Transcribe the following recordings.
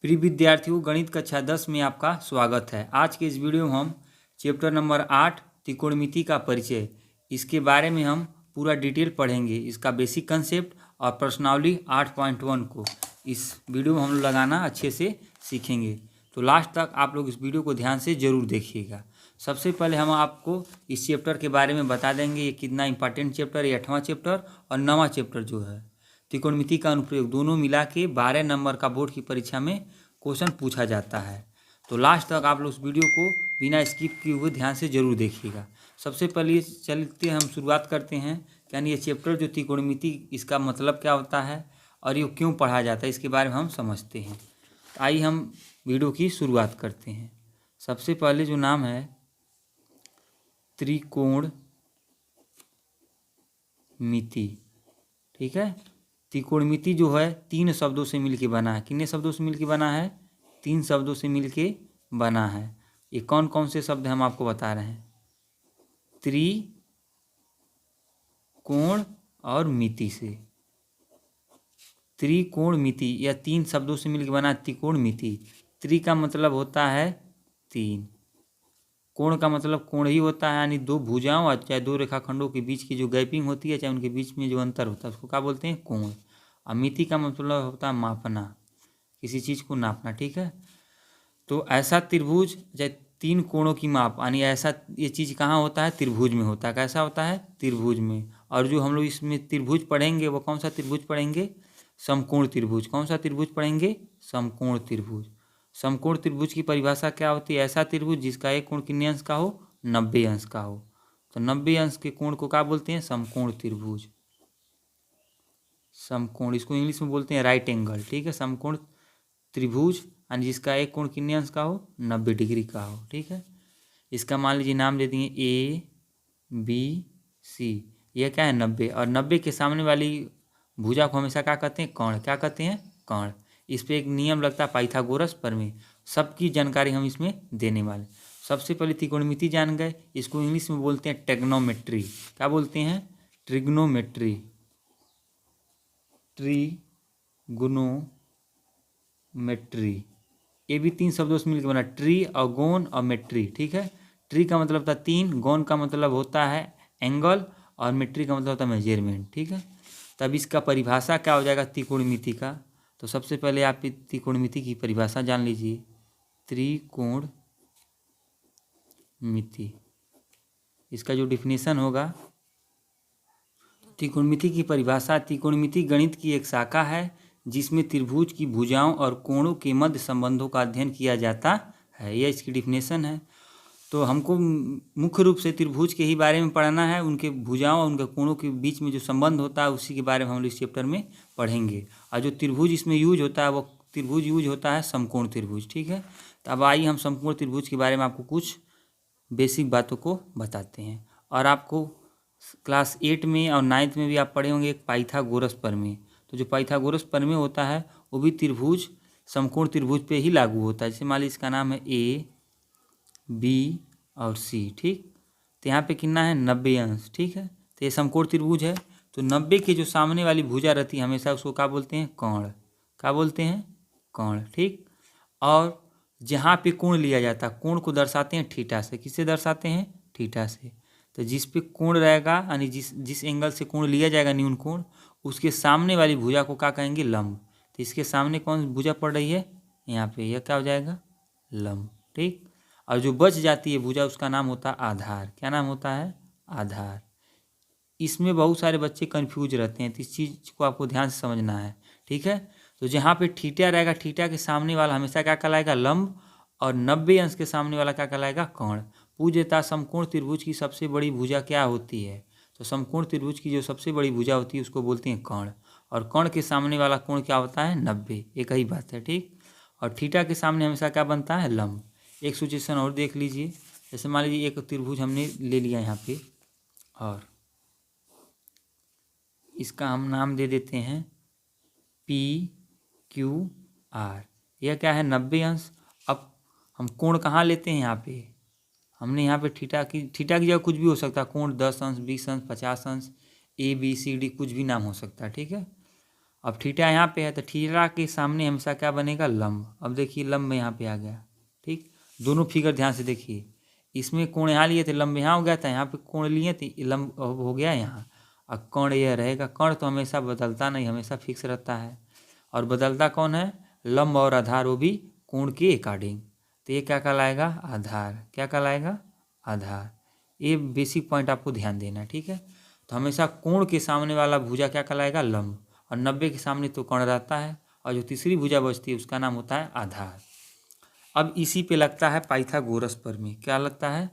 प्रिय विद्यार्थियों, गणित कक्षा 10 में आपका स्वागत है। आज के इस वीडियो में हम चैप्टर नंबर 8 त्रिकोणमिति का परिचय, इसके बारे में हम पूरा डिटेल पढ़ेंगे। इसका बेसिक कंसेप्ट और प्रश्नावली 8.1 को इस वीडियो में हम लोग लगाना अच्छे से सीखेंगे। तो लास्ट तक आप लोग इस वीडियो को ध्यान से ज़रूर देखिएगा। सबसे पहले हम आपको इस चैप्टर के बारे में बता देंगे, ये कितना इंपॉर्टेंट चैप्टर है। 8वां चैप्टर और 9वां चैप्टर जो है त्रिकोणमिति का अनुप्रयोग, दोनों मिला के 12 नंबर का बोर्ड की परीक्षा में क्वेश्चन पूछा जाता है। तो लास्ट तक आप लोग उस वीडियो को बिना स्किप किए हुए ध्यान से जरूर देखिएगा। सबसे पहले चलते हम शुरुआत करते हैं, यानी ये चैप्टर जो त्रिकोणमिति, इसका मतलब क्या होता है और ये क्यों पढ़ा जाता है, इसके बारे में हम समझते हैं। तो आइए हम वीडियो की शुरुआत करते हैं। सबसे पहले जो नाम है त्रिकोणमिति, ठीक है। त्रिकोणमिति जो है 3 शब्दों से मिलके बना है। कितने शब्दों से मिलके बना है? 3 शब्दों से मिलके बना है। ये कौन कौन से शब्द हम आपको बता रहे हैं? त्रिकोण और मिति से। त्रिकोणमिति या 3 शब्दों से मिलकर बना त्रिकोणमिति। त्रि का मतलब होता है 3, कोण का मतलब कोण ही होता है, यानी 2 भुजाओं और चाहे 2 रेखाखंडों के बीच की जो गैपिंग होती है, चाहे उनके बीच में जो अंतर होता है, उसको क्या बोलते हैं? कोण। और मिति का मतलब होता है मापना, किसी चीज़ को नापना, ठीक है। तो ऐसा त्रिभुज, चाहे 3 कोणों की माप, यानी ऐसा ये चीज़ कहाँ होता है? त्रिभुज में होता है। कैसा होता है? त्रिभुज में। और जो हम लोग इसमें त्रिभुज पढ़ेंगे वो कौन सा त्रिभुज पढ़ेंगे? समकोण त्रिभुज। कौन सा त्रिभुज पढ़ेंगे? समकोण त्रिभुज। समकोण त्रिभुज की परिभाषा क्या होती है? ऐसा त्रिभुज जिसका एक कोण कितने अंश का हो? 90 अंश का हो। तो 90 अंश के कोण को क्या बोलते हैं? समकोण त्रिभुज। समकोण, इसको इंग्लिश में बोलते हैं राइट एंगल, ठीक है। समकोण त्रिभुज यानी जिसका एक कोण कितने अंश का हो? 90 डिग्री का हो, ठीक है। इसका मान लीजिए नाम दे दिए ABC। यह क्या है? 90। और 90 के सामने वाली भुजा को हमेशा क्या कहते हैं? कर्ण। क्या कहते हैं? कर्ण। इस पे एक नियम लगता है पाइथागोरस प्रमेय। सबकी जानकारी हम इसमें देने वाले। सबसे पहले त्रिकोणमिति जान गए, इसको इंग्लिश में बोलते हैं ट्रिग्नोमेट्री। क्या बोलते हैं? ट्रिग्नोमेट्री। ट्रिग्नोमेट्री, ये भी 3 शब्दों से मिलकर बना, ट्री और गोन और मेट्री, ठीक है। ट्री का मतलब था 3, गोन का मतलब होता है एंगल, और मेट्री का मतलब होता है मेजरमेंट, ठीक है। तब इसका परिभाषा क्या हो जाएगा त्रिकोणमिति का? तो सबसे पहले आप त्रिकोणमिति की परिभाषा जान लीजिए। त्रिकोणमिति, इसका जो डिफिनेशन होगा, त्रिकोणमिति की परिभाषा, त्रिकोणमिति गणित की एक शाखा है जिसमें त्रिभुज की भुजाओं और कोणों के मध्य संबंधों का अध्ययन किया जाता है। यह इसकी डिफिनेशन है। तो हमको मुख्य रूप से त्रिभुज के ही बारे में पढ़ना है, उनके भुजाओं और उनके कोणों के बीच में जो संबंध होता है उसी के बारे में हम लोग इस चैप्टर में पढ़ेंगे। और जो त्रिभुज इसमें यूज होता है वो त्रिभुज यूज होता है समकोण त्रिभुज, ठीक है। तो अब आइए हम समकोण त्रिभुज के बारे में आपको कुछ बेसिक बातों को बताते हैं। और आपको क्लास 8 में और 9th में भी आप पढ़े होंगे एक पाइथागोरस प्रमेय। तो जो पाइथागोरस प्रमेय होता है वो भी त्रिभुज, समकोण त्रिभुज पे ही लागू होता है। जैसे मान लीजिए इसका नाम है AB और C, ठीक। तो यहाँ पे कितना है? 90 अंश, ठीक है। तो ये समकोण त्रिभुज है। तो 90 के जो सामने वाली भुजा रहती है हमेशा उसको क्या बोलते हैं? कर्ण। क्या बोलते हैं? कर्ण, ठीक। और जहाँ पे कोण लिया जाता है, कोण को दर्शाते हैं थीटा से। किससे दर्शाते हैं? थीटा से। तो जिस पे कोण रहेगा, यानी जिस एंगल से कोण लिया जाएगा, न्यून कोण, उसके सामने वाली भुजा को क्या कहेंगे? लंब। तो इसके सामने कौन भुजा पड़ रही है? यहाँ पे। यह क्या हो जाएगा? लंब, ठीक। और जो बच जाती है भुजा उसका नाम होता है आधार। क्या नाम होता है? आधार। इसमें बहुत सारे बच्चे कंफ्यूज रहते हैं, तो इस चीज़ को आपको ध्यान से समझना है, ठीक है। तो जहाँ पे थीटा रहेगा, थीटा के सामने वाला हमेशा क्या कहलाएगा? लंब। और 90 अंश के सामने वाला क्या कहलाएगा? कर्ण। पूज्यता समकोण त्रिभुज की सबसे बड़ी भुजा क्या होती है? तो समकोण त्रिभुज की जो सबसे बड़ी भुजा होती है उसको बोलते हैं कर्ण। और कर्ण के सामने वाला कोण क्या होता है? 90। एक ही बात है, ठीक। और थीटा के सामने हमेशा क्या बनता है? लंब। एक सिचुएशन और देख लीजिए। जैसे मान लीजिए एक त्रिभुज हमने ले लिया यहाँ पे, और इसका हम नाम दे देते हैं PQR। यह क्या है? 90 अंश। अब हम कोण कहाँ लेते हैं? यहाँ पे हमने यहाँ पे थीटा की जगह कुछ भी हो सकता है। कोण 10 अंश, 20 अंश, 50 अंश, ABCD कुछ भी नाम हो सकता है, ठीक है। अब थीटा यहाँ पे है तो थीटा के सामने हमेशा क्या बनेगा, लंब। अब देखिए लंब यहाँ पे आ गया। ठीक, दोनों फिगर ध्यान से देखिए, इसमें कोण यहाँ लिए थे, लंब यहाँ हो गया था, यहाँ पे कोण लिए थे, लंब हो गया यहाँ। अब कर्ण यह रहेगा, कर्ण तो हमेशा बदलता नहीं, हमेशा फिक्स रहता है। और बदलता कौन है, लंब और आधार, वो भी कोण के अकॉर्डिंग। तो ये क्या कहलाएगा, आधार। क्या कहलाएगा, आधार। ये बेसिक पॉइंट आपको ध्यान देना है। ठीक है, तो हमेशा कोण के सामने वाला भुजा क्या कहलाएगा, लंब। और 90 के सामने तो कर्ण रहता है, और जो तीसरी भुजा बचती है उसका नाम होता है आधार। अब इसी पे लगता है पाइथागोरस प्रमेय। क्या लगता है,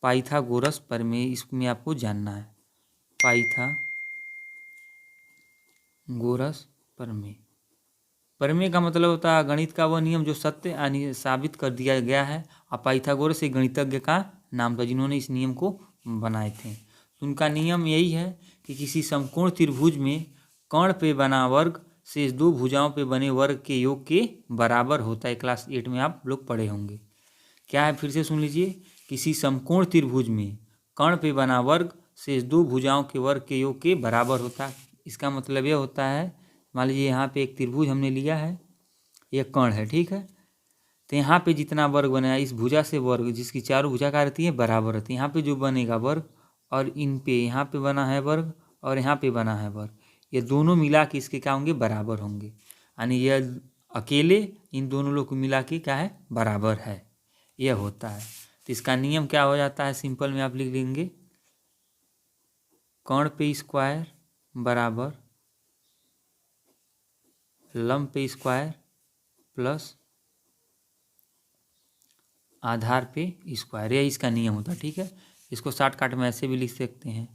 पाइथागोरस प्रमेय। इसमें आपको जानना है पाइथागोरस प्रमेय। प्रमेय का मतलब होता है गणित का वह नियम जो सत्य यानी साबित कर दिया गया है। और पाइथागोरस एक गणितज्ञ का नाम था जिन्होंने इस नियम को बनाए थे। तो उनका नियम यही है कि किसी समकोण त्रिभुज में कर्ण पे बना वर्ग शेष दो भुजाओं पे बने वर्ग के योग के बराबर होता है। क्लास 8 में आप लोग पढ़े होंगे। क्या है, फिर से सुन लीजिए। किसी समकोण त्रिभुज में कर्ण पे बना वर्ग शेष दो भुजाओं के वर्ग के योग के बराबर होता है। इसका मतलब यह होता है, मान लीजिए यहाँ पे एक त्रिभुज हमने लिया है, एक कर्ण है, ठीक है। तो यहाँ पे जितना वर्ग बनेगा इस भुजा से वर्ग, जिसकी चारों भुजा क्या रहती है, बराबर रहती है। यहाँ पे जो बनेगा वर्ग, और इन पे यहाँ पे बना है वर्ग और यहाँ पे बना है वर्ग, ये दोनों मिला के इसके क्या होंगे, बराबर होंगे। यानी यह अकेले इन दोनों लोग को मिला के क्या है, बराबर है, यह होता है। तो इसका नियम क्या हो जाता है, सिंपल में आप लिख लेंगे, कर्ण पे स्क्वायर बराबर लंब पे स्क्वायर प्लस आधार पे स्क्वायर, यह इसका नियम होता है। ठीक है, इसको शॉर्टकट में ऐसे भी लिख सकते हैं,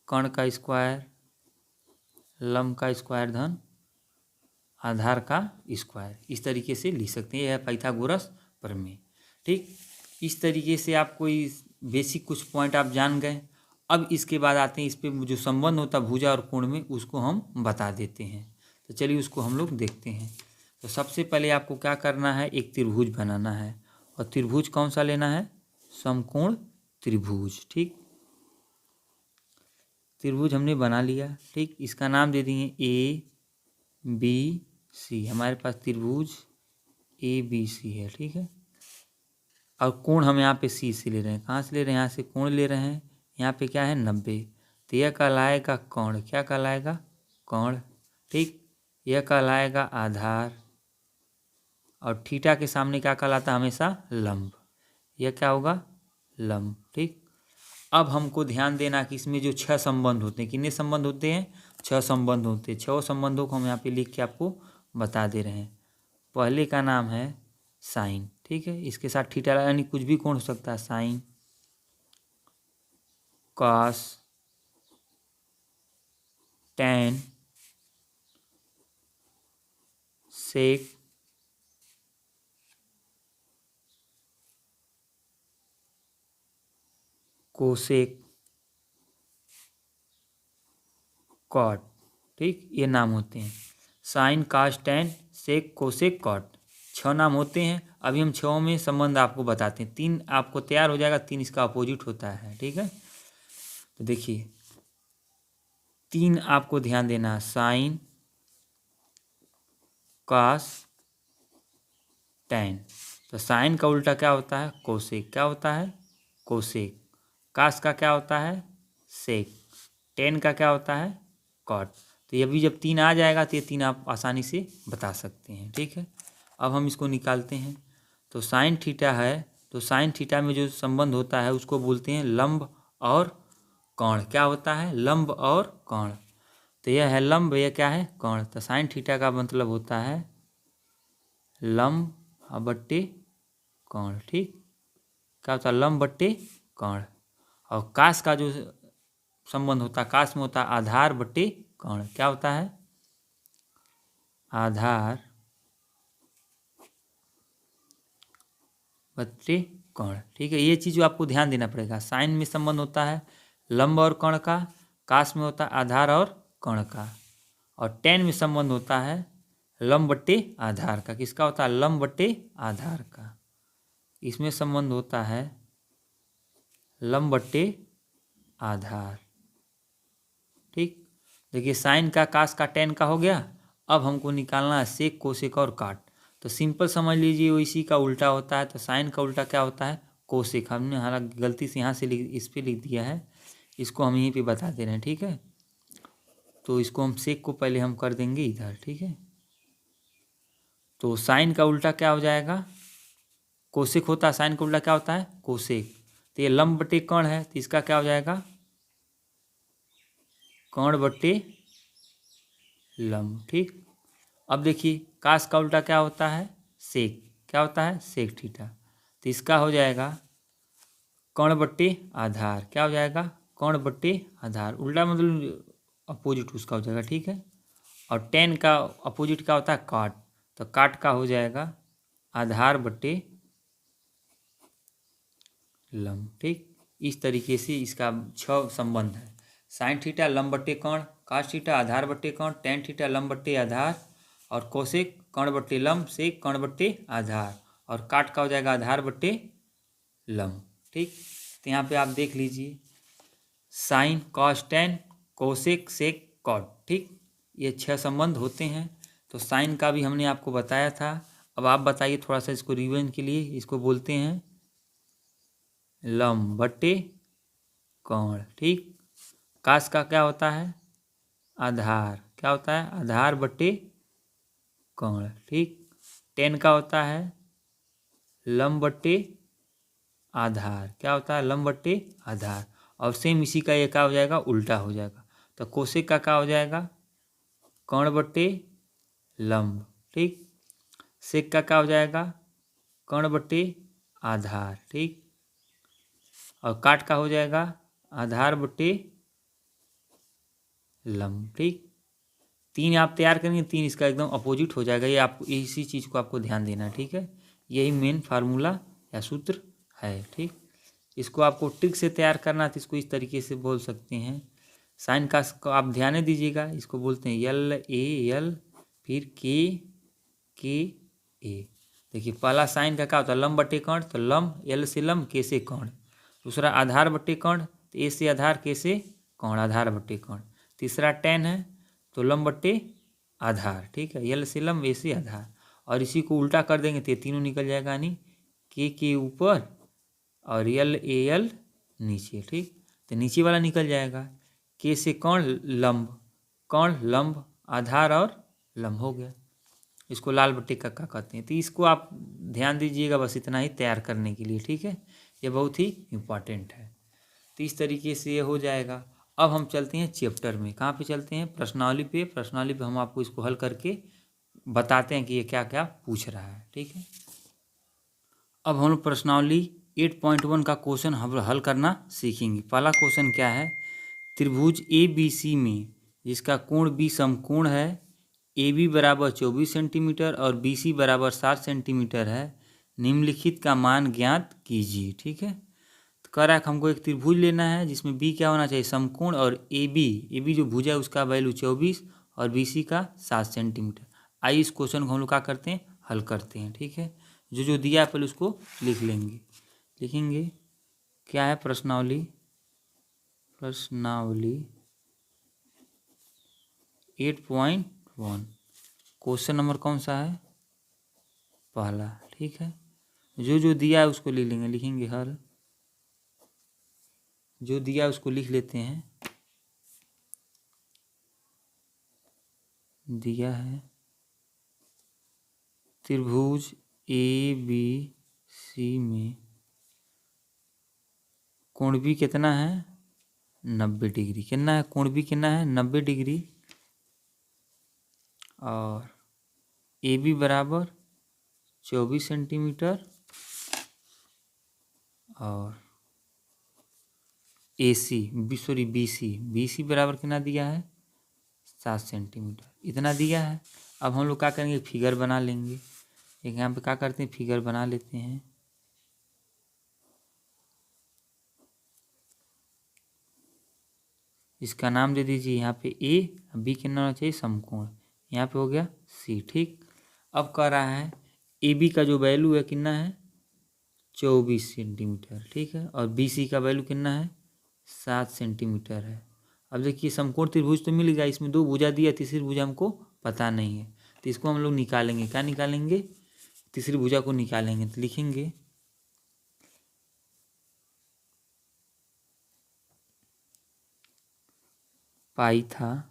कर्ण का स्क्वायर लंब का स्क्वायर धन आधार का स्क्वायर, इस तरीके से लिख सकते हैं। यह है पाइथागोरस प्रमेय। ठीक, इस तरीके से आप कोई बेसिक कुछ पॉइंट आप जान गए। अब इसके बाद आते हैं इस पे जो संबंध होता है भुजा और कोण में, उसको हम बता देते हैं। तो चलिए उसको हम लोग देखते हैं। तो सबसे पहले आपको क्या करना है, एक त्रिभुज बनाना है। और त्रिभुज कौन सा लेना है, समकोण त्रिभुज। ठीक, त्रिभुज हमने बना लिया। ठीक, इसका नाम दे दिए ABC। हमारे पास त्रिभुज ABC है। ठीक है, और कोण हम यहाँ पे C से ले रहे हैं। कहाँ से ले रहे हैं, यहाँ से कोण ले रहे हैं। यहाँ पे क्या है, 90। तो यह कहलाएगा कोण। क्या कहलाएगा, कोण। ठीक, यह कहलाएगा आधार। और थीटा के सामने क्या कहलाता है, हमेशा लंब। यह क्या होगा, लंब। ठीक, अब हमको ध्यान देना कि इसमें जो 6 संबंध होते हैं, कितने संबंध होते हैं, 6 संबंध होते हैं। 6 संबंधों को हम यहाँ पे लिख के आपको बता दे रहे हैं। पहले का नाम है साइन। ठीक है, इसके साथ थीटा यानी कुछ भी कोण हो सकता है, sine cos tan sec cosec cot. ठीक, ये नाम होते हैं, sine cos tan sec cosec cot. 6 नाम होते हैं। अभी हम 6 में संबंध आपको बताते हैं। 3 आपको तैयार हो जाएगा, 3 इसका अपोजिट होता है। ठीक है, तो देखिए 3 आपको ध्यान देना है, साइन कॉस टैन। तो साइन का उल्टा क्या होता है, कोसेक। क्या होता है, कोसेक। कास का क्या होता है, सेक। टेन का क्या होता है, कॉट। तो ये भी जब 3 आ जाएगा तो ये 3 आप आसानी से बता सकते हैं। ठीक है, अब हम इसको निकालते हैं। तो साइन थीटा है, तो साइन थीटा में जो संबंध होता है उसको बोलते हैं लंब और कोण। क्या होता है, लंब और कोण। तो यह है लंब, यह क्या है, कोण। तो साइन थीटा का मतलब होता है लंब बट्टे कोण। ठीक, क्या होता है, लंब बट्टे कोण। और कास का जो संबंध होता है, कास में होता है आधार बट्टे कोण। क्या होता है, आधार बट्टे कोण। ठीक है, ये चीज़ आपको ध्यान देना पड़ेगा। साइन में संबंध होता है लंब और कोण का, कास में होता है आधार और कोण का, और टेन में संबंध होता है लंब बट्टे आधार का। किसका होता है, लंब बट्टे आधार का। इसमें संबंध होता है लंब बट्टे आधार। ठीक, देखिए साइन का, कास का, टेन का हो गया। अब हमको निकालना है सेक, कोसेक और काट। तो सिंपल समझ लीजिए वो इसी का उल्टा होता है। तो साइन का उल्टा क्या होता है? कोसेक। हमने हालांकि गलती से यहाँ से इस पर लिख दिया है, इसको हम यहीं पे बता दे रहे हैं, ठीक है। तो इसको हम सेक को पहले हम कर देंगे इधर, ठीक है। तो साइन का उल्टा क्या हो जाएगा? कोसेक होता है। साइन का उल्टा क्या होता है? कोसेक। तो ये लंब बटे कर्ण है, तो इसका क्या हो जाएगा? कर्ण बटे लंब, ठीक। अब देखिए कास का उल्टा क्या होता है? सेक। क्या होता है? Sec theta. तो इसका हो जाएगा कर्ण बट्टे आधार। क्या हो जाएगा? कर्ण बट्टे आधार। उल्टा मतलब अपोजिट उसका हो जाएगा, ठीक है। और टेन का अपोजिट क्या होता है? काट। तो काट का हो जाएगा आधार बट्टे लंब, ठीक। इस तरीके से इसका 6 संबंध है। साइन थीटा लंब बट्टे कर्ण, कास थीटा आधार बट्टे कर्ण, टेन थीटा लंब बट्टे आधार, और कोसेक कर्ण बट्टे लंब, सेक कर्ण बट्टे आधार, और काट का हो जाएगा आधार बट्टे लंब, ठीक। तो यहाँ पे आप देख लीजिए साइन, कॉस, टेन, कोसेक, सेक, कॉट, ठीक। ये 6 संबंध होते हैं। तो साइन का भी हमने आपको बताया था। अब आप बताइए थोड़ा सा इसको रिवीजन के लिए। इसको बोलते हैं लंब बट्टे कर्ण, ठीक। कास का क्या होता है? आधार। क्या होता है? आधार बट्टे कर्ण, ठीक। टेन का होता है लंब बट्टे आधार। क्या होता है? लंब बट्टे आधार। और सेम इसी का ये क्या हो जाएगा? उल्टा हो जाएगा। तो कोसेक का क्या हो जाएगा? कर्ण बट्टे लंब, ठीक। सेक का क्या हो जाएगा? कर्ण बट्टे आधार, ठीक। और काट का हो जाएगा आधार बट्टे लंब, ठीक। 3 आप तैयार करेंगे, 3 इसका एकदम अपोजिट हो जाएगा। ये आपको इसी चीज़ को आपको ध्यान देना है, ठीक है। यही मेन फार्मूला या सूत्र है, ठीक। इसको आपको ट्रिक से तैयार करना है, तो इसको इस तरीके से बोल सकते हैं। साइन का आप ध्यान दीजिएगा, इसको बोलते हैं यल ए यल, फिर के ए। देखिए पहला साइन का क्या होता है? लंब बट्टे कर्ण। तो लंब, यल से लंब, के से कर्ण। दूसरा आधार बट्टे कर्ण, तो ए से आधार, के से कर्ण, आधार बट्टे कर्ण। तीसरा टेन है, तो लंब बट्टे आधार, ठीक है। यल से लंब, ए से आधार। और इसी को उल्टा कर देंगे तो ये तीनों निकल जाएगा, यानी के ऊपर और यल ए यल नीचे, ठीक। तो नीचे वाला निकल जाएगा। के से कर्ण लंब, कर्ण लंब आधार और लंब हो गया। इसको लाल बट्टे का कहते हैं। तो इसको आप ध्यान दीजिएगा, बस इतना ही तैयार करने के लिए, ठीक है। ये बहुत ही इम्पॉर्टेंट है। तो इस तरीके से ये हो जाएगा। अब हम चलते हैं चैप्टर में। कहाँ पे चलते हैं? प्रश्नावली पे। प्रश्नावली पे हम आपको इसको हल करके बताते हैं कि ये क्या क्या पूछ रहा है, ठीक है। अब हम लोग प्रश्नावली 8.1 का क्वेश्चन हम हल करना सीखेंगे। पहला क्वेश्चन क्या है? त्रिभुज ए बी सी में जिसका कोण बी समकोण है, ए बी बराबर 24 सेंटीमीटर और बी सी बराबर 7 सेंटीमीटर है, निम्नलिखित का मान ज्ञात कीजिए, ठीक है। तो कह रहा है कि हमको एक त्रिभुज लेना है जिसमें बी क्या होना चाहिए? समकोण, और ए बी जो भुजा है उसका वैल्यू 24 और बी सी का 7 सेंटीमीटर। आइए इस क्वेश्चन को हम लोग क्या करते हैं? हल करते हैं, ठीक है। जो दिया है पहले उसको लिख लेंगे। लिखेंगे क्या है? प्रश्नावली 8.1। क्वेश्चन नंबर कौन सा है? पहला, ठीक है। जो दिया है उसको लिख लेंगे। लिखेंगे हल। जो दिया है उसको लिख लेते हैं। दिया है त्रिभुज ए बी सी में कोण बी कितना है? 90 डिग्री। कितना है कोण बी? कितना है? 90 डिग्री। और ए बी बराबर 24 सेंटीमीटर और ए सी बी सी बराबर कितना दिया है? 7 सेंटीमीटर। इतना दिया है। अब हम लोग क्या करेंगे? फिगर बना लेंगे। एक यहाँ पे क्या करते हैं? फिगर बना लेते हैं। इसका नाम दे दीजिए यहाँ पे ए, बी कितना होना चाहिए? समकोण। यहाँ पे हो गया सी, ठीक। अब कह रहा है ए बी का जो वैल्यू है कितना है? 24 सेंटीमीटर, ठीक है। और बी सी का वैल्यू कितना है? 7 सेंटीमीटर है। अब देखिए समकोण त्रिभुज तो मिल गया, इसमें 2 भुजा दिया, तीसरी भुजा हमको पता नहीं है, तो इसको हम लोग निकालेंगे। क्या निकालेंगे? तीसरी भुजा को निकालेंगे। तो लिखेंगे पाइथागोरस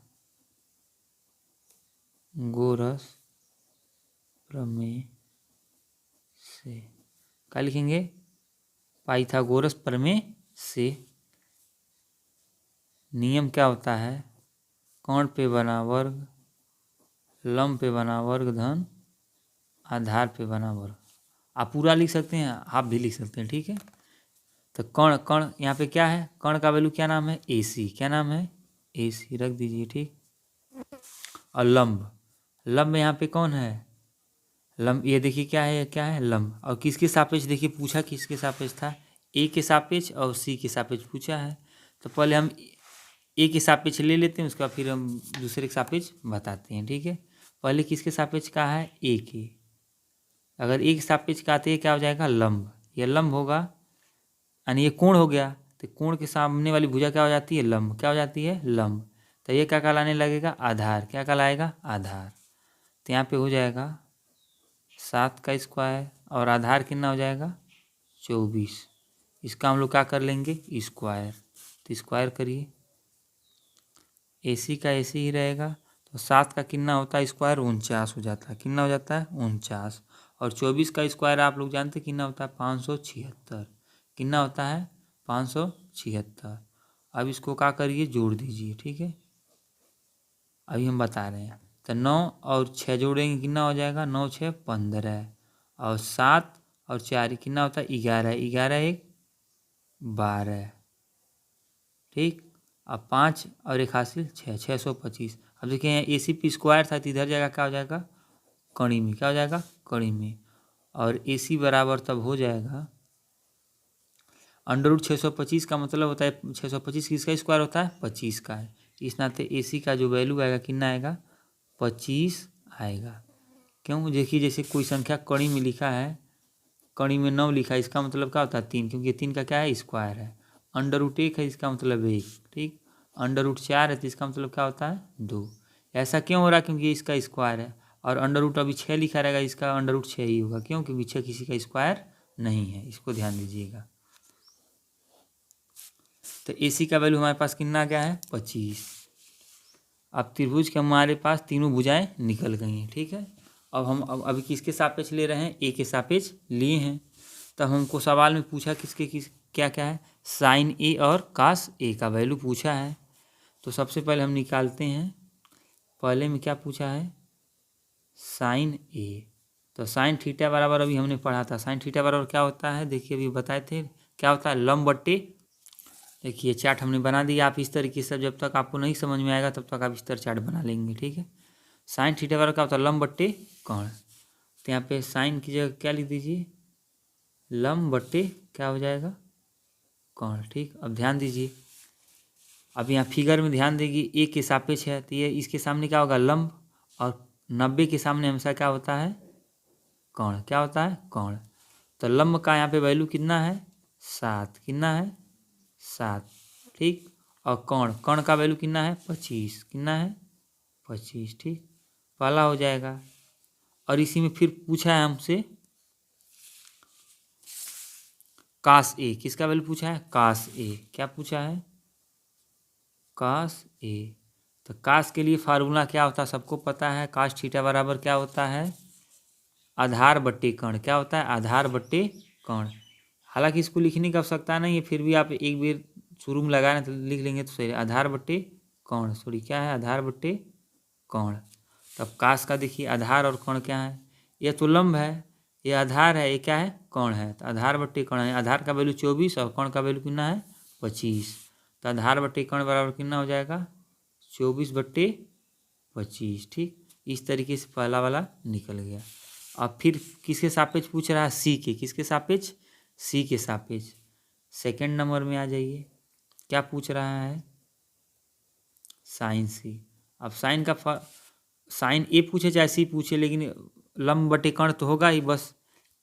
प्रमेय से। क्या लिखेंगे? पाइथागोरस प्रमेय से नियम क्या होता है? कोण पे बना वर्ग, लंब पे बना वर्ग धन आधार पे बना वर्ग। आप पूरा लिख सकते हैं, आप भी लिख सकते हैं, ठीक है। तो कण कण यहाँ पे क्या है? कण का वैल्यू क्या नाम है? AC। क्या नाम है? AC रख दीजिए, ठीक। और लंब, लंब यहाँ पे कौन है? लंब, ये देखिए क्या है, क्या है? लंब। और किसके सापेक्ष? देखिए पूछा किसके सापेक्ष था? A के सापेक्ष और C के सापेक्ष पूछा है। तो पहले हम A के सापेक्ष ले लेते हैं, उसके बाद फिर हम दूसरे के सापेक्ष बताते हैं, ठीक है। पहले किसके सापेक्ष का है? A के। अगर A के सापेक्ष का आते हैं क्या हो जाएगा? लंब। यह लंब होगा, यानी ये कोण हो गया, तो कोण के सामने वाली भुजा क्या हो जाती है? लंब। क्या हो जाती है? लंब। तो ये क्या कहलाने लगेगा? आधार। क्या कहलाएगा? आधार। तो यहाँ पे हो जाएगा 7 का स्क्वायर और आधार कितना हो जाएगा? 24। इसका हम लोग क्या कर लेंगे? स्क्वायर। तो स्क्वायर करिए, AC का AC ही रहेगा। तो 7 का कितना होता है स्क्वायर? 49 हो जाता है। कितना हो जाता है? 49। और 24 का स्क्वायर आप लोग जानते हैं कितना होता है? 576। कितना होता है? 576। अब इसको क्या करिए? जोड़ दीजिए, ठीक है। अभी हम बता रहे हैं। तो 9 और 6 जोड़ेंगे, कितना हो जाएगा? 9 6 15 और 7 और 4 कितना होता है? 11। 11 1 12, ठीक। अब 5 और 1 हासिल 6, 625। अब देखिए यहाँ AC पे स्क्वायर था, तो इधर जाएगा क्या हो जाएगा? कड़ी में। क्या हो जाएगा? कड़ी में। और AC बराबर तब हो जाएगा अंडर रूट 625 का मतलब होता है 625 किसका स्क्वायर होता है? 25 का है। इस नाते AC का जो वैल्यू आएगा कितना आएगा? 25 आएगा। क्यों? देखिए जैसे कोई संख्या कड़ी में लिखा है, कड़ी में 9 लिखा है, इसका मतलब क्या होता है? 3, क्योंकि 3 का क्या है? स्क्वायर है। अंडर रूट 1 है, इसका मतलब 1, ठीक। अंडर रूट 4 है, तो इसका मतलब क्या होता है? 2। ऐसा क्यों हो रहा है? क्योंकि इसका स्क्वायर है। और अंडर रूट अभी 6 लिखा रहेगा, इसका अंडर रूट 6 ही होगा। क्यों? क्योंकि 6 किसी का स्क्वायर नहीं है, इसको ध्यान दीजिएगा। तो AC का वैल्यू हमारे पास कितना क्या है? 25। अब त्रिभुज के हमारे पास तीनों भुजाएं निकल गई हैं, ठीक है। अब हम अभी किसके सापेक्ष ले रहे हैं? A के सापेक्ष लिए हैं। तब हमको सवाल में पूछा किसके क्या क्या है? साइन A और कास A का वैल्यू पूछा है। तो सबसे पहले हम निकालते हैं। पहले में क्या पूछा है? Sine A। तो साइन थीटा बराबर अभी हमने पढ़ा था। साइन थीटा बराबर क्या होता है? देखिए अभी बताए थे क्या होता है? लंब बट्टे, देखिए चार्ट हमने बना दिया। आप इस तरीके से, जब तक आपको नहीं समझ में आएगा तब तक आप इस तरह चार्ट बना लेंगे, ठीक है। साइन थीटा बराबर क्या होता है? लंब बट्टे कोण। तो यहाँ पे साइन की जगह क्या लिख दीजिए? लंब बट्टे क्या हो जाएगा? कोण, ठीक। अब ध्यान दीजिए, अब यहाँ फिगर में ध्यान देगी, A के सापेक्ष है, तो ये इसके सामने क्या होगा? लंब। और 90 के सामने हमेशा क्या होता है? कोण। क्या होता है? कोण। तो लंब का यहाँ पे वैल्यू कितना है? 7। कितना है? 7, ठीक। और कोण, कोण का वैल्यू कितना है? 25। कितना है? 25, ठीक। पहला हो जाएगा। और इसी में फिर पूछा है हमसे कास A। किसका वैल्यू पूछा है? कास A। क्या पूछा है? कास A। तो कास के लिए फार्मूला क्या होता है? सबको पता है। कास थीटा बराबर क्या होता है? आधार बट्टे कोण। क्या होता है? आधार बट्टे कोण। हालांकि इसको लिखने की आवश्यकता नहीं है, फिर भी आप एक बार शुरू में लगाना तो लिख लेंगे तो सही। आधार बट्टे कोण, सॉरी क्या है? आधार बट्टे कोण। तब कास का देखिए आधार और कोण क्या है? ये तो लंब है, ये आधार है, ये क्या है? कोण है। तो आधार बट्टे कोण है। आधार का वैल्यू 24 और कोण का वैल्यू कितना है? 25। तो आधार बट्टे कोण बराबर कितना हो जाएगा? 24/25, ठीक। इस तरीके से पहला वाला निकल गया। अब फिर किसके सापेक्ष पूछ रहा है? C के। किसके सापेक्ष? C के सापेक्ष। सेकेंड नंबर में आ जाइए, क्या पूछ रहा है? Sine C। अब साइन का साइन A पूछे चाहे C पूछे, लेकिन लंब बटे कोण तो होगा ही, बस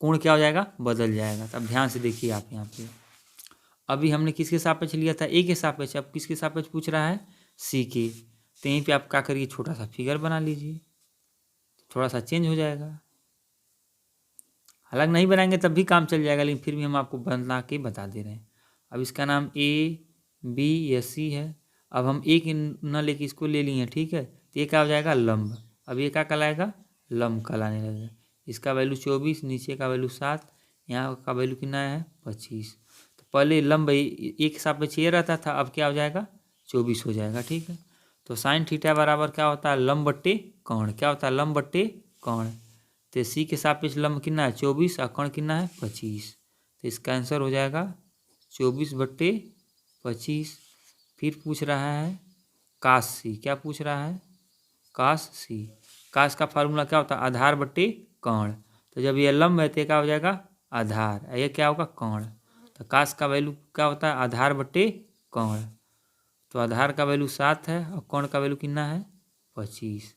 कोण क्या हो जाएगा? बदल जाएगा। तब ध्यान से देखिए आप यहाँ पे, अभी हमने किसके सापेक्ष लिया था? A के सापेक्ष। अब किसके सापेक्ष पूछ रहा है? सी के। तो यहीं पे आप क्या करिए, छोटा सा फिगर बना लीजिए, थोड़ा सा चेंज हो जाएगा। हालांकि नहीं बनाएंगे तब भी काम चल जाएगा, लेकिन फिर भी हम आपको बना के बता दे रहे हैं। अब इसका नाम ए बी या सी है। अब हम एक न लेके इसको ले लिए, ठीक है, तो ये क्या हो जाएगा, लंब। अब ये क्या कहलाएगा, लंब कहलाने लगेगा। इसका वैल्यू 24, नीचे का वैल्यू 7, यहाँ का वैल्यू कितना है 25। तो पहले लंब एक सापेक्ष ये रहता था, अब क्या हो जाएगा 24 हो जाएगा, ठीक है। तो साइन थीटा बराबर क्या होता है, लंब बट्टे कोण। क्या होता है, लंब बट्टे कोण। तो सी के सापेक्ष लंब कितना है 24 और कोण कितना है 25। तो इसका आंसर हो जाएगा 24/25। फिर पूछ रहा है कास सी। क्या पूछ रहा है, कास सी। कास का फार्मूला क्या होता है, आधार बट्टे कोण। तो जब ये लंब है तो क्या हो जाएगा आधार, ये क्या होगा कोण। तो कास का वैल्यू क्या होता है, आधार बट्टे कोण। तो आधार का वैल्यू 7 है और कोण का वैल्यू कितना है 25।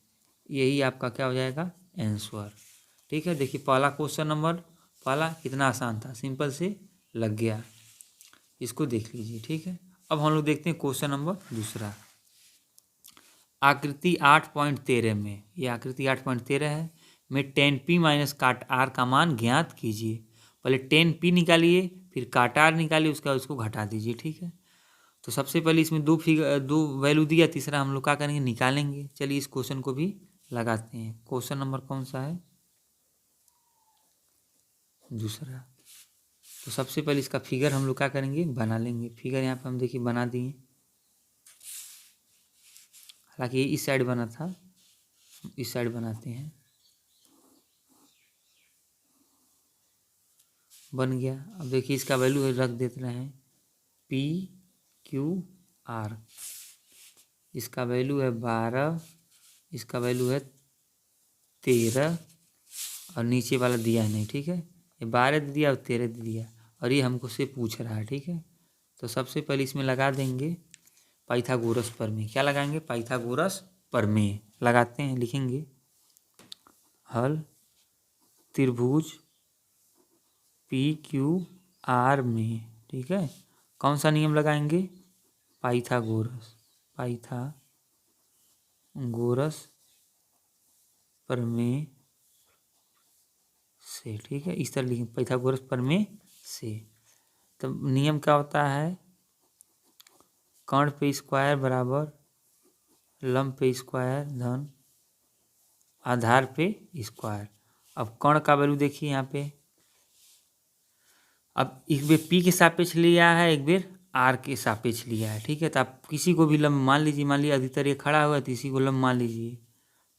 यही आपका क्या हो जाएगा आंसर, ठीक है। देखिए पहला क्वेश्चन नंबर पहला कितना आसान था, सिंपल से लग गया, इसको देख लीजिए, ठीक है। अब हम लोग देखते हैं क्वेश्चन नंबर दूसरा। आकृति 8.13 में, ये आकृति 8.13 है, में tan p माइनस काट r का मान ज्ञात कीजिए। पहले tan p निकालिए, फिर काट r निकालिए, उसका उसको घटा दीजिए, ठीक है। तो सबसे पहले इसमें दो वैल्यू दिया, तीसरा हम लोग क्या करेंगे निकालेंगे। चलिए इस क्वेश्चन को भी लगाते हैं। क्वेश्चन नंबर कौन सा है, दूसरा। तो सबसे पहले इसका फिगर हम लोग क्या करेंगे बना लेंगे। फिगर यहाँ पे हम देखिए बना दिए, हालांकि ये इस साइड बना था, इस साइड बनाते हैं, बन गया। अब देखिए इसका वैल्यू रख देते हैं पी क्यू आर। इसका वैल्यू है 12, इसका वैल्यू है 13 और नीचे वाला दिया नहीं, ठीक है। ये 12 दे दिया और 13 दे दिया और ये हमको से पूछ रहा है, ठीक है। तो सबसे पहले इसमें लगा देंगे पाइथागोरस प्रमेय। क्या लगाएंगे, पाइथागोरस प्रमेय लगाते हैं, लिखेंगे हल त्रिभुज पी क्यू आर में, ठीक है। कौन सा नियम लगाएंगे, पाइथागोरस प्रमेय से, ठीक है। इस तरह लिखेंगे पाइथागोरस प्रमेय से। तो नियम क्या होता है, कर्ण पे स्क्वायर बराबर लंब पे स्क्वायर धन आधार पे स्क्वायर। अब कर्ण का वैल्यू देखिए यहाँ पे, अब एक बेर पी के सापेक्ष लिया है, एक बेर आर के सापेक्ष लिया है, ठीक है। तो आप किसी को भी लंब मान लीजिए अधिकतर ये खड़ा हुआ है तो इसी को लंब मान लीजिए।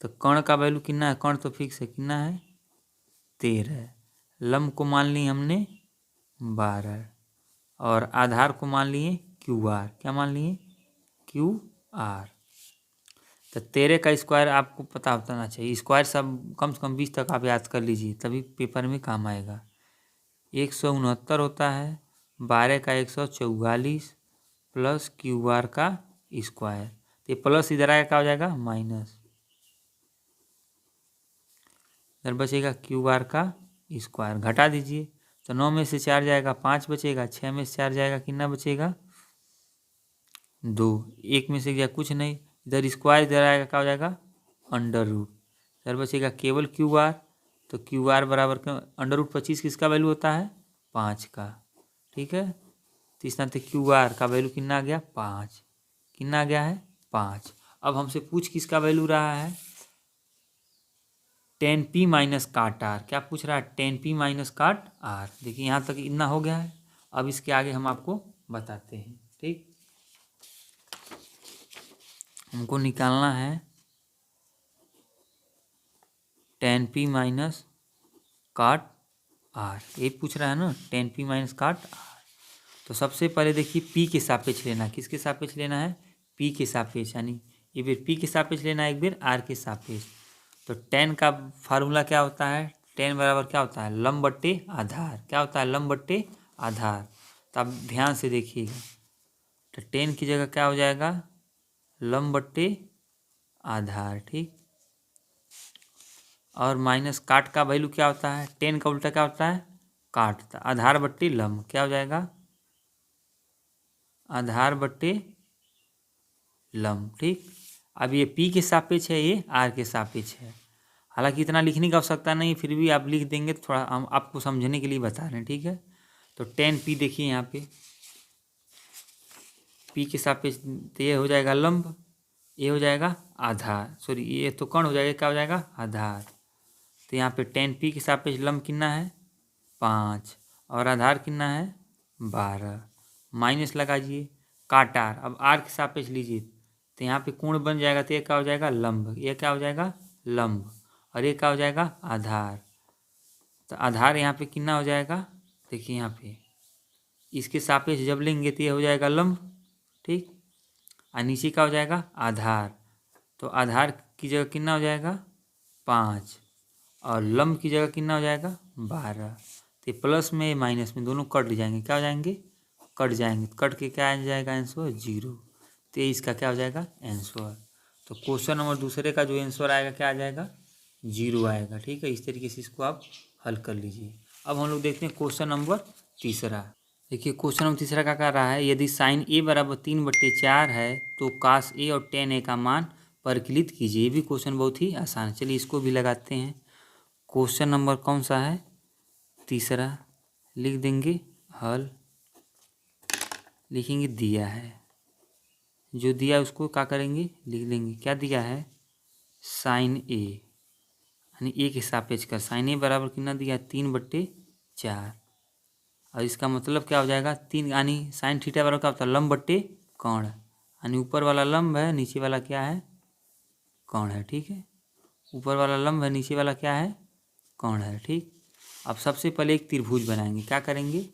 तो कर्ण का वैल्यू कितना है, कर्ण तो फिक्स है, कितना है 13। लंब को मान ली हमने 12 और आधार को मान लिए क्यू आर। क्या मान लिए, क्यू आर। तो 13 का स्क्वायर आपको पता होना चाहिए, स्क्वायर सब कम से कम 20 तक आप याद कर लीजिए, तभी पेपर में काम आएगा। 169 होता है, 12 का 144 प्लस क्यू आर का स्क्वायर। तो ये प्लस इधर आएगा क्या हो जाएगा माइनस, इधर बचेगा क्यू आर का स्क्वायर। घटा दीजिए, तो 9 में से 4 जाएगा 5 बचेगा, 6 में से 4 जाएगा कितना बचेगा 2, 1 में से गया कुछ नहीं, इधर स्क्वायर इधर आएगा क्या हो जाएगा अंडर रूट, इधर बचेगा केवल क्यू आर। तो क्यू आर बराबर अंडर रूट 25 किसका वैल्यू होता है 5 का, ठीक है। तो इस नाते क्यू आर का वैल्यू कितना आ गया 5, कितना आ गया है 5। अब हमसे पूछ किसका वैल्यू रहा है, tan p माइनस काट आर। क्या पूछ रहा है, tan p माइनस काट आर। देखिए यहाँ तक इतना हो गया है, अब इसके आगे हम आपको बताते हैं, ठीक। हमको निकालना है tan p माइनस काट आर, ये पूछ रहा है ना tan p माइनस काट आर। तो सबसे पहले देखिए p के सापेक्ष लेना है, किसके सापेक्ष लेना है p के सापेक्ष, यानी एक बेर p के सापेक्ष लेना है, एक बेर r के सापेक्ष। तो tan का फार्मूला क्या होता है, tan बराबर क्या होता है लंब बट्टे आधार। क्या होता है लंब बट्टे आधार। तो आप ध्यान से देखिएगा, तो tan की जगह क्या हो जाएगा लंब बट्टे आधार, ठीक। और माइनस काट का वैल्यू क्या होता है, tan का उल्टा क्या होता है काट, तो आधार बट्टे लंब क्या हो जाएगा आधार बट्टे लंब। ठीक, अब ये P के सापेक्ष है, ये R के सापेक्ष है। हालांकि इतना लिखने की आवश्यकता नहीं, फिर भी आप लिख देंगे तो थोड़ा हम आपको समझने के लिए बता रहे हैं। ठीक है, तो tan P देखिए यहाँ पे P के सापेक्ष तो ये हो जाएगा लंब, ये हो जाएगा आधार, सॉरी ये तो कर्ण हो जाएगा, क्या हो जाएगा आधार। तो यहाँ पे tan P के सापेक्ष लंब कितना है 5 और आधार कितना है 12, माइनस लगाइए काटार। अब R के सापेक्ष लीजिए तो यहाँ पे कोण बन जाएगा, तो ये क्या हो जाएगा लंब, ये क्या हो जाएगा लंब, और ये क्या हो जाएगा आधार। तो आधार यहाँ पे कितना हो जाएगा, देखिए यहाँ पे इसके सापेक्ष जब लेंगे तो ये हो जाएगा लंब। ठीक, और नीचे का हो जाएगा आधार, तो आधार की जगह कितना हो जाएगा 5 और लंब की जगह कितना हो जाएगा 12। तो प्लस में माइनस में दोनों कट जाएंगे, क्या हो जाएंगे कट जाएंगे, तो कट के क्या आ जाएगा आंसर 0। तो इसका क्या हो जाएगा आंसर। तो क्वेश्चन नंबर दूसरे का जो आंसर आएगा क्या आ जाएगा 0 आएगा। ठीक है, इस तरीके से इसको आप हल कर लीजिए। अब हम लोग देखते हैं क्वेश्चन नंबर तीसरा। देखिए क्वेश्चन नंबर तीसरा क्या कर रहा है, यदि साइन A बराबर 3/4 है तो कास A और tan A का मान परिकलित कीजिए। ये भी क्वेश्चन बहुत ही आसान है, चलिए इसको भी लगाते हैं। क्वेश्चन नंबर कौन सा है तीसरा, लिख देंगे हल, लिखेंगे दिया है, जो दिया है उसको क्या करेंगे लिख लेंगे। क्या दिया है साइन A यानी A के सापेक्ष का साइन A बराबर कितना दिया 3/4, और इसका मतलब क्या हो जाएगा 3 यानी साइन थीटा बराबर क्या होता है लंब बट्टे कोण, यानी ऊपर वाला लंब है नीचे वाला क्या है कोण है। ठीक है, ऊपर वाला लंब है नीचे वाला क्या है कोण है। ठीक, अब सबसे पहले एक त्रिभुज बनाएंगे, क्या करेंगे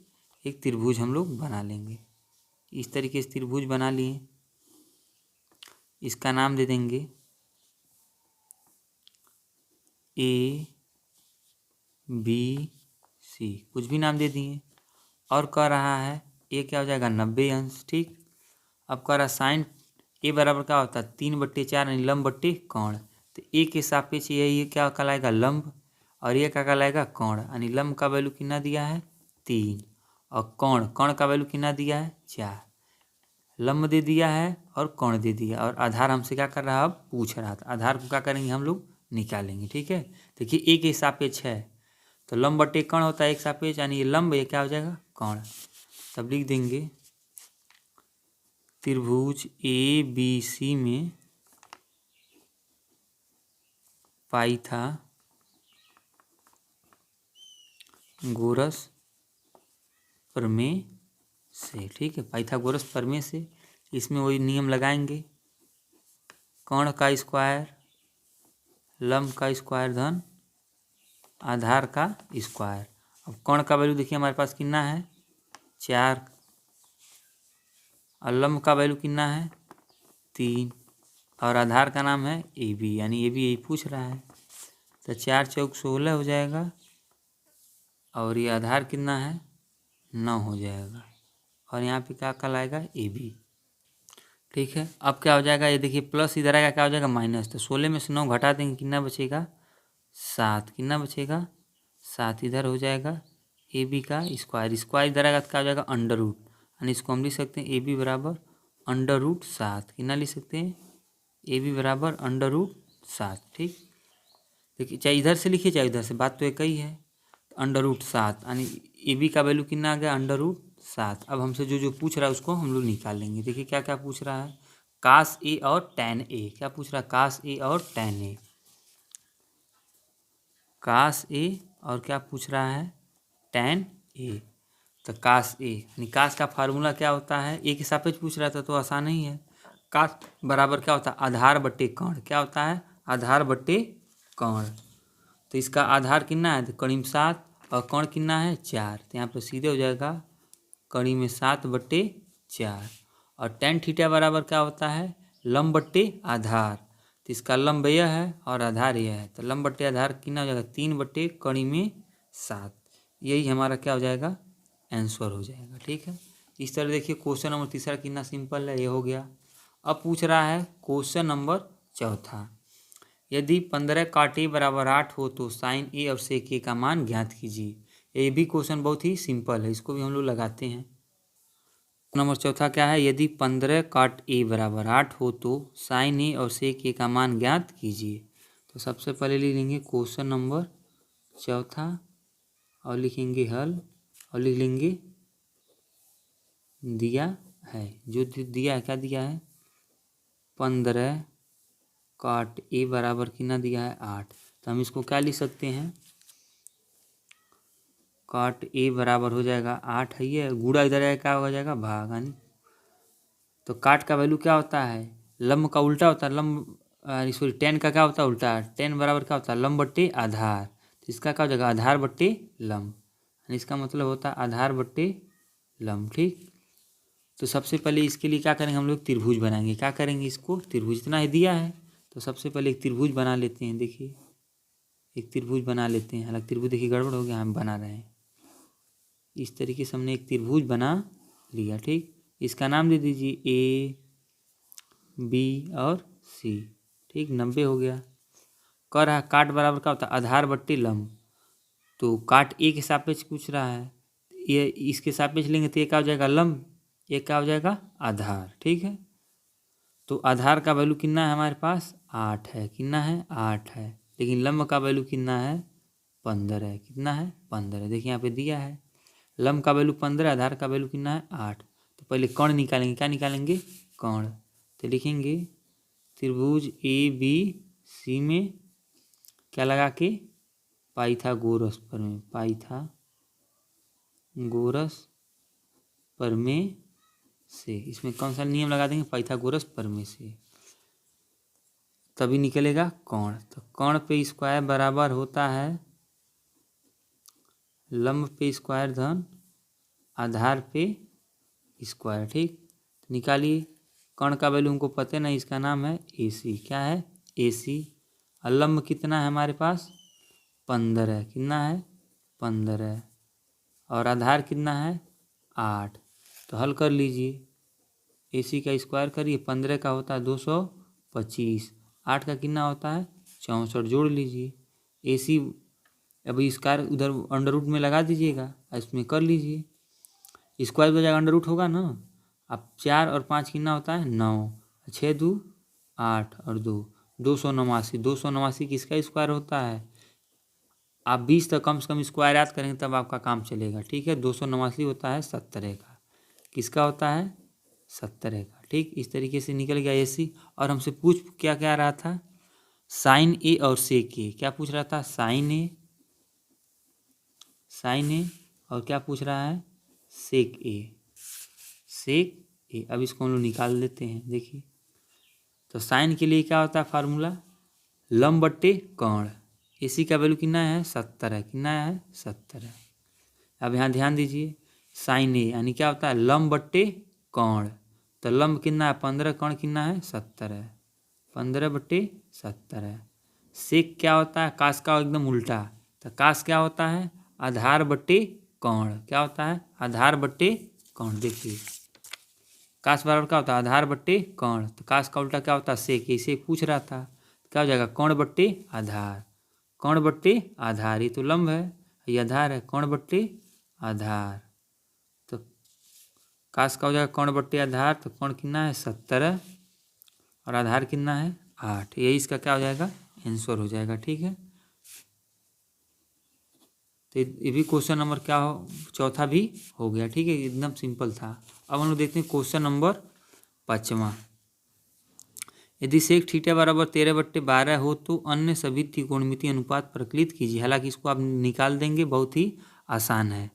एक त्रिभुज हम लोग बना लेंगे। इस तरीके से त्रिभुज बना लिए, इसका नाम दे देंगे ABC, कुछ भी नाम दे दिए। और कह रहा है ये क्या हो जाएगा 90 अंश। ठीक, अब कह रहा साइन A बराबर क्या होता है 3/4 यानी लंब बट्टे कोण, तो A के सापेक्ष ये क्या कहलाएगा लंब और ये क्या कहलाएगा कोण, यानी लंब का वैल्यू कितना दिया है 3 और कोण का वैल्यू कितना दिया है 4। लंब दे दिया है और कोण दे दिया, और आधार हमसे क्या कर रहा है अब पूछ रहा था, आधार को क्या करेंगे हम लोग निकालेंगे। ठीक है, देखिए A के सापेक्ष है तो लंब बट्टे कोण होता है एक सापेक्ष, यानी ये लंब ये क्या हो जाएगा कोण। तब लिख देंगे त्रिभुज ABC में पाइथागोरस प्रमेय से। ठीक है, पाइथागोरस प्रमेय से इसमें वही नियम लगाएंगे, कोण का स्क्वायर लंब का स्क्वायर धन आधार का स्क्वायर। अब कोण का वैल्यू देखिए हमारे पास कितना है 4 और लंब का वैल्यू कितना है 3 और आधार का नाम है AB, यानी AB यही पूछ रहा है। तो 4 चौक 16 हो जाएगा और ये आधार कितना है 9 हो जाएगा, और यहाँ पे क्या कहलाएगा AB। ठीक है, अब क्या हो जाएगा ये देखिए प्लस इधर आएगा क्या हो जाएगा माइनस, तो 16 में से 9 घटा देंगे कितना बचेगा 7, कितना बचेगा 7 इधर हो जाएगा AB का स्क्वायर, स्क्वायर इधर आएगा तो क्या हो जाएगा अंडर रूट, यानी इसको हम लिख सकते हैं AB बराबर √7, कितना लिख सकते हैं AB बराबर √7। ठीक, देखिए चाहे इधर से लिखिए चाहे इधर से, बात तो एक ही है। √7 यानी AB का वैल्यू कितना आ गया √7। अब हमसे जो जो पूछ रहा है उसको हम लोग निकाल लेंगे। देखिए क्या क्या पूछ रहा है कास A और tan A, क्या पूछ रहा है कास A और tan A, कास A और क्या पूछ रहा है tan A। तो कास A यानी कास का फार्मूला क्या होता है A के सापेक्ष पूछ रहा था तो आसान ही है, कास बराबर क्या होता है आधार बट्टे कोण, क्या होता है आधार बट्टे कोण। तो इसका आधार कितना है तो कड़ी 7 और कोण कितना है 4, तो यहाँ पर सीधे हो जाएगा कड़ी में 7/4 और tan थीटा बराबर क्या होता है लंब बट्टे आधार, तो इसका लंब यह है और आधार यह है, तो लंब बट्टे आधार कितना हो जाएगा 3/7, यही हमारा क्या हो जाएगा आंसर हो जाएगा। ठीक है, इस तरह देखिए क्वेश्चन नंबर तीसरा कितना सिंपल है, ये हो गया। अब पूछ रहा है क्वेश्चन नंबर चौथा, यदि 15 cot A बराबर 8 हो तो साइन A और सेक A का मान ज्ञात कीजिए। ये भी क्वेश्चन बहुत ही सिंपल है, इसको भी हम लोग लगाते हैं। नंबर चौथा क्या है, यदि 15 काट ए बराबर 8 हो तो साइन ए और सेक ए का मान ज्ञात कीजिए। तो सबसे पहले लिख लेंगे क्वेश्चन नंबर चौथा और लिखेंगे हल और लिख लेंगे दिया है। जो दिया है, क्या दिया है, 15 काट ए बराबर कितना दिया है 8। तो हम इसको क्या लिख सकते हैं, काट ए बराबर हो जाएगा 8 है, ये गुणा इधर आएगा क्या हो जाएगा भाग, यानी तो काट का वैल्यू क्या होता है, लंब का उल्टा होता है, लंब सॉरी टेन का क्या होता है उल्टा, टेन बराबर क्या होता है लंब बट्टे आधार। तो इसका क्या हो जाएगा आधार बट्टे लंब, इसका मतलब होता है आधार बट्टे लंब। ठीक, तो सबसे पहले इसके लिए क्या करेंगे हम लोग, त्रिभुज बनाएंगे। क्या करेंगे, इसको त्रिभुज इतना ही दिया है तो सबसे पहले एक त्रिभुज बना लेते हैं। देखिए एक त्रिभुज बना लेते हैं, हालांकि त्रिभुज देखिए गड़बड़ हो गया, हम बना रहे हैं इस तरीके से। हमने एक त्रिभुज बना लिया। ठीक, इसका नाम दे दीजिए ए बी और सी। ठीक, 90 हो गया। कर रहा काट बराबर क्या होता है आधार बट्टे लंब, तो काट ए के सापेक्ष पूछ रहा है, ये इसके सापेक्ष लेंगे तो ये क्या हो जाएगा लंब, ये क्या हो जाएगा आधार। ठीक है, तो आधार का वैल्यू कितना है हमारे पास 8 है, कितना है 8 है, लेकिन लंब का वैल्यू कितना है 15 है, कितना है 15 है। देखिए यहाँ पे दिया है लंब का वैल्यू 15, आधार का वैल्यू कितना है 8। तो पहले कर्ण निकालेंगे, क्या निकालेंगे कर्ण। तो लिखेंगे त्रिभुज ए बी सी में क्या लगा के पाइथागोरस प्रमेय, पाइथागोरस प्रमेय से, इसमें कौन सा नियम लगा देंगे पाइथागोरस प्रमेय से, तभी निकलेगा कोण। तो कोण पे स्क्वायर बराबर होता है लंब पे स्क्वायर धन आधार पे स्क्वायर। ठीक, तो निकालिए कर्ण का वैल्यू हमको पता नहीं, इसका नाम है ए सी। क्या है ए सी, और लंब कितना है हमारे पास 15, कितना है 15, और आधार कितना है 8। तो हल कर लीजिए, ए सी का स्क्वायर करिए, 15 का होता है 225, 8 का कितना होता है 64, जोड़ लीजिए। ए सी अभी स्क्वायर उधर अंडर रूट में लगा दीजिएगा, इसमें कर लीजिए, स्क्वायर हो जाएगा अंडर रूट होगा ना। अब 4 और 5 कितना होता है 9, 6 2 8 और 2 289, 289 किसका स्क्वायर होता है, आप 20 तक कम से कम स्क्वायर याद करेंगे तब आपका काम चलेगा। ठीक है, 289 होता है 70 का, किसका होता है 70 का। ठीक, इस तरीके से निकल गया ए सी। और हमसे पूछ क्या क्या रहा था, साइन ए और सेक ए, क्या पूछ रहा था साइन ए और क्या पूछ रहा है सेक ए। अब इसको हम लोग निकाल लेते हैं। देखिए तो साइन के लिए क्या होता है फार्मूला, लंब बट्टे कोण, ए सी का वैल्यू कितना है 70 है, कितना है 70 है। अब यहाँ ध्यान दीजिए साइन ए यानी क्या होता है लंब बट्टे कोण, तो लंब कितना है 15, कोण कितना है 70 है, 15/70 है। सेक क्या होता है कास का एकदम उल्टा, तो कास क्या होता है आधार बट्टे कोण, क्या होता है आधार बट्टे कोण। देखिए कास बराबर क्या होता है आधार बट्टे कोण, तो कास का उल्टा क्या होता है सेक, इसे पूछ रहा था क्या हो जाएगा कोण बट्टे आधार, कोण बट्टे आधार, ये तो लंब है ये आधार है, कोण बट्टे आधार, तो कास का हो जाएगा कोण बट्टे आधार, तो कोण कितना है 70 और आधार कितना है 8, यही इसका क्या हो जाएगा आंसर हो जाएगा। ठीक है, तो ये भी क्वेश्चन नंबर क्या हो चौथा भी हो गया। ठीक है, एकदम सिंपल था। अब हम लोग देखते हैं क्वेश्चन नंबर 5वां, यदि सेक थीटा बराबर 13/12 हो तो अन्य सभी त्रिकोणमितीय अनुपात प्रकलित कीजिए। हालांकि इसको आप निकाल देंगे, बहुत ही आसान है।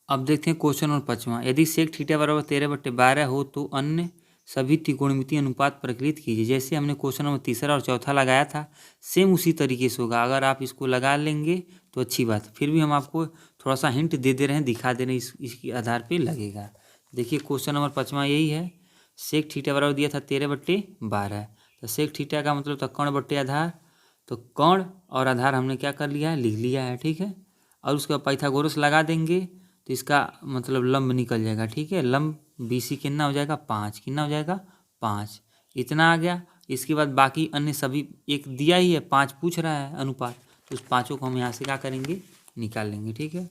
अब देखते हैं क्वेश्चन नंबर 5वां, यदि सेक थीटा बराबर 13/12 हो तो अन्य सभी त्रिकोणमितीय अनुपात प्रकलित कीजिए। जैसे हमने क्वेश्चन नंबर तीसरा और चौथा लगाया था सेम उसी तरीके से होगा। अगर आप इसको लगा लेंगे तो अच्छी बात, फिर भी हम आपको थोड़ा सा हिंट दे रहे हैं, दिखा दे रहे हैं, इसके आधार पे लगेगा। देखिए क्वेश्चन नंबर 5वां यही है, सेक थीटा बराबर दिया था 13/12, तो सेक थीटा का मतलब था कोण बट्टे आधार, तो कोण और आधार हमने क्या कर लिया है लिख लिया है। ठीक है, और उसका पाइथागोरस लगा देंगे तो इसका मतलब लंब निकल जाएगा। ठीक है, लंब बी सी कितना हो जाएगा 5, कितना हो जाएगा 5, इतना आ गया। इसके बाद बाकी अन्य सभी एक दिया ही है 5 पूछ रहा है अनुपात, तो उस पाँचों को हम यहाँ से क्या करेंगे निकाल लेंगे। ठीक है,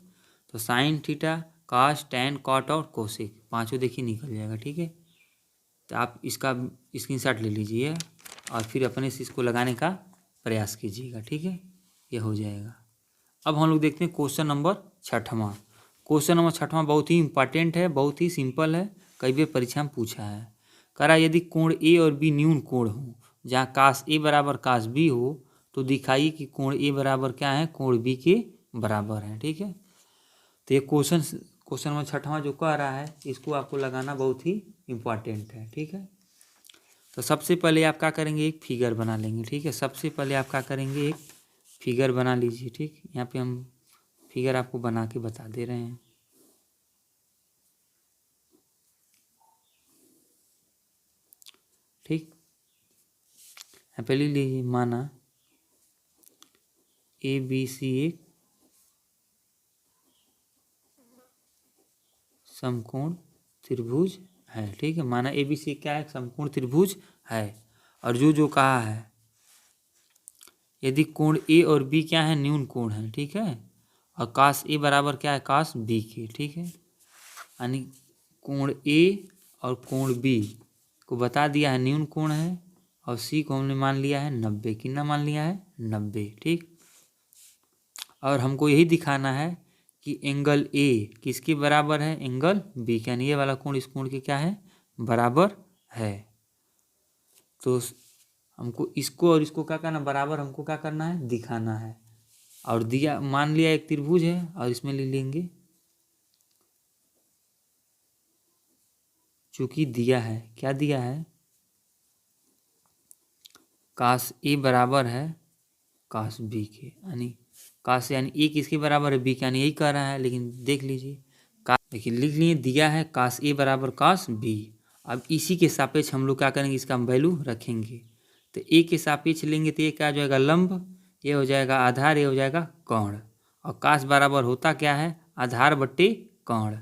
तो साइन थीटा काश, टैन, कॉट और कोसेक, पांचों देखिए निकल जाएगा। ठीक है, तो आप इसका स्क्रीनशॉट ले लीजिए और फिर अपने से इसको लगाने का प्रयास कीजिएगा। ठीक है, ये हो जाएगा। अब हम लोग देखते हैं क्वेश्चन नंबर 6वां। क्वेश्चन नंबर 6वां बहुत ही इंपॉर्टेंट है, बहुत ही सिंपल है, कई बार परीक्षा में पूछा है। कह रहा यदि कोण ए और बी न्यून कोण हो, जहाँ काश ए बराबर काश बी हो, तो दिखाइए कि कोण ए बराबर क्या है, कोण बी के बराबर है। ठीक है, तो ये क्वेश्चन नंबर 6वां जो कह रहा है, इसको आपको लगाना बहुत ही इम्पॉर्टेंट है। ठीक है, तो सबसे पहले आप क्या करेंगे, एक फिगर बना लेंगे। ठीक है, सबसे पहले आप क्या करेंगे, एक फिगर बना लीजिए। ठीक, यहाँ पे हम फिगर आपको बना के बता दे रहे हैं। ठीक, यहाँ पे ले लीजिए, माना ए बी सी एक समकोण त्रिभुज है। ठीक है, माना ए बी सी क्या है, समकोण त्रिभुज है। और जो कहा है, यदि कोण ए और बी क्या है, न्यून कोण है। ठीक है, और काश ए बराबर क्या है, काश बी के। ठीक है, यानी कोण ए और कोण बी को बता दिया है न्यून कोण है, और सी को हमने मान लिया है 90। कितना मान लिया है, 90। ठीक, और हमको यही दिखाना है कि एंगल ए किसके बराबर है, एंगल बी के, यानी ये वाला कोण इस कोण के क्या है, बराबर है। तो हमको इसको और इसको क्या करना, बराबर हमको क्या करना है, दिखाना है। और दिया, मान लिया एक त्रिभुज है, और इसमें ले लेंगे, चूंकि दिया है, क्या दिया है, काश ए बराबर है काश बी के, यानी काश यानी ए किसके बराबर है, बी के, यानी यही कह रहा है। लेकिन देख लीजिए, देखिए लिख लिए, दिया है काश ए बराबर काश बी। अब इसी के सापेक्ष हम लोग क्या करेंगे, इसका हम वैल्यू रखेंगे। तो ए के सापेक्ष लेंगे तो ये क्या हो जाएगा, लंब, ये हो जाएगा आधार, ये हो जाएगा कोण। और काश बराबर होता क्या है, आधार बट्टे कोण।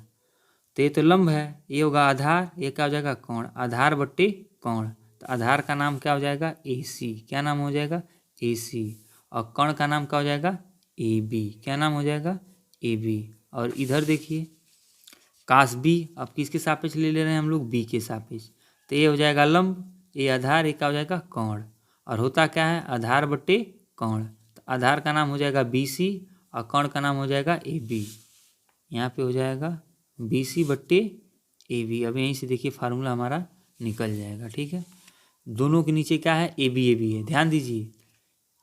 तो ये तो लंब है, ये होगा आधार, ये क्या हो जाएगा, कोण, आधार बट्टे कोण। तो आधार का नाम क्या हो जाएगा, ए सी। क्या नाम हो जाएगा, ए सी। और कोण का नाम क्या हो जाएगा, ए बी। क्या नाम हो जाएगा, ए बी। और इधर देखिए काश बी, अब किसके सापेक्ष ले रहे हैं हम लोग, बी के सापेक्ष। तो ये हो जाएगा लंब, ये आधार, ये क्या हो जाएगा, कोण। और होता क्या है, आधार बट्टे कोण। तो आधार का नाम हो जाएगा बी सी, और कोण का नाम हो जाएगा ए बी। यहाँ पे हो जाएगा बी सी बट्टे ए बी। अब यहीं से देखिए फार्मूला हमारा निकल जाएगा। ठीक है, दोनों के नीचे क्या है, ए बी है। ध्यान दीजिए,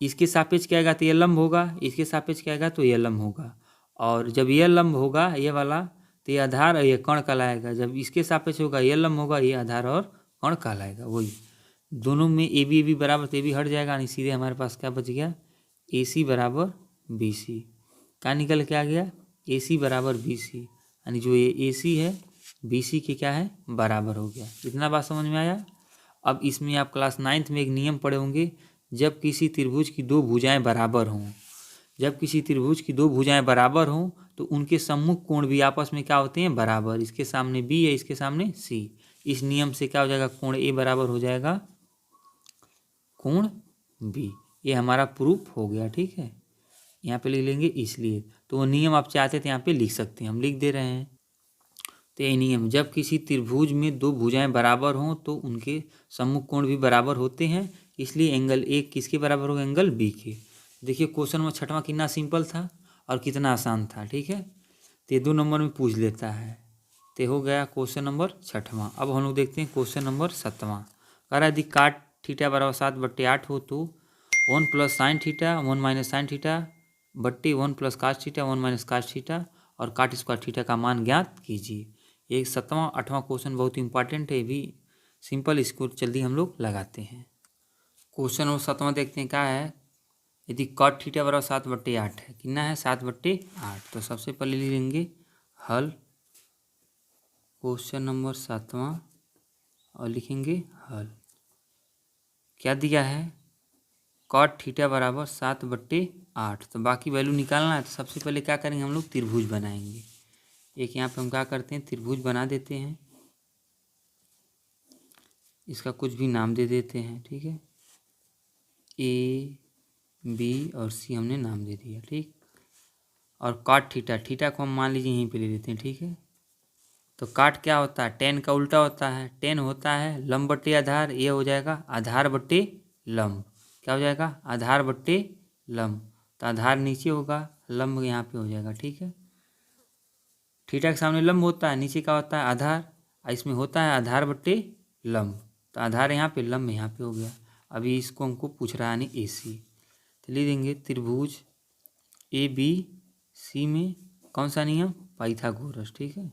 इसके सापेक्ष क्या आएगा तो ये लंब होगा, इसके सापेक्ष क्या आएगा तो ये लंब होगा। और जब ये लंब होगा ये वाला, तो ये आधार और ये कोण कहलाएगा। जब इसके सापेक्ष होगा ये लंब होगा, ये आधार और कोण कहलाएगा। वही दोनों में ए बी बराबर, तो ए बी हट जाएगा, यानी सीधे हमारे पास क्या बच गया, ए सी बराबर बी सी। क्या निकल के आ गया, ए सी बराबर बी सी, यानी जो ये ए सी है बी सी के क्या है, बराबर हो गया। इतना बात समझ में आया। अब इसमें आप क्लास 9th में एक नियम पढ़े होंगे, जब किसी त्रिभुज की दो भुजाएं बराबर हों, जब किसी त्रिभुज की दो भुजाएं बराबर हों, तो उनके सम्मुख कोण भी आपस में क्या होते हैं, बराबर। इसके सामने बी है, इसके सामने सी। इस नियम से क्या हो जाएगा, कोण ए बराबर हो जाएगा कोण बी। ये हमारा प्रूफ हो गया। ठीक है, यहाँ पे लिख लेंगे इसलिए। तो वो नियम आप चाहते थे यहाँ पे लिख सकते हैं, हम लिख दे रहे हैं। तो ये नियम, जब किसी त्रिभुज में दो भुजाएं बराबर हों तो उनके सम्मुख कोण भी बराबर होते हैं, इसलिए एंगल ए किसके बराबर होगा, एंगल बी के। देखिए क्वेश्चन नंबर 6वां कितना सिंपल था और कितना आसान था। ठीक है, तो ये 2 नंबर में पूछ लेता है। तो हो गया क्वेश्चन नंबर 6वां। अब हम लोग देखते हैं क्वेश्चन नंबर 7वां। कह रहा यदि काट थीटा बराबर 7/8 हो तो 1 + sin थीटा 1 - sin थीटा बट्टे 1 + cos थीटा 1 - cos थीटा और काट स्क्वायर थीटा का मान ज्ञात कीजिए। ये 7वां 8वां क्वेश्चन बहुत इंपॉर्टेंट है, ये भी सिंपल, इसको जल्दी हम लोग लगाते हैं। क्वेश्चन नंबर 7वां देखते हैं क्या है। यदि कॉट थीटा बराबर 7/8 है, कितना है, 7/8। तो सबसे पहले ले लेंगे हल क्वेश्चन नंबर 7वां और लिखेंगे हल। क्या दिया है, कॉट थीटा बराबर 7/8। तो बाकी वैल्यू निकालना है। तो सबसे पहले क्या करेंगे, हम लोग त्रिभुज बनाएंगे। एक यहाँ पे हम क्या करते हैं, त्रिभुज बना देते हैं, इसका कुछ भी नाम दे देते हैं। ठीक है, ए बी और सी हमने नाम दे दिया। ठीक, और कॉट थीटा, थीटा को हम मान लीजिए यहीं पे ले लेते हैं, ठीक है। तो काट क्या होता है, टेन का उल्टा होता है, टेन होता है लंब बट्टे आधार, ये हो जाएगा आधार बट्टे लंब, क्या हो जाएगा आधार बट्टे लंब। तो आधार नीचे होगा, लंब यहाँ पे हो जाएगा, ठीक है। थीटा के सामने लंब होता है, नीचे का होता है आधार, और इसमें होता है आधार बट्टे लंब। तो आधार यहाँ पे, लंब यहाँ पे हो गया। अभी इसको हमको पूछ रहा है यानी ए सी, तो लिख देंगे त्रिभुज ए बी सी में कौन सा नियम, पाइथागोरस, ठीक है,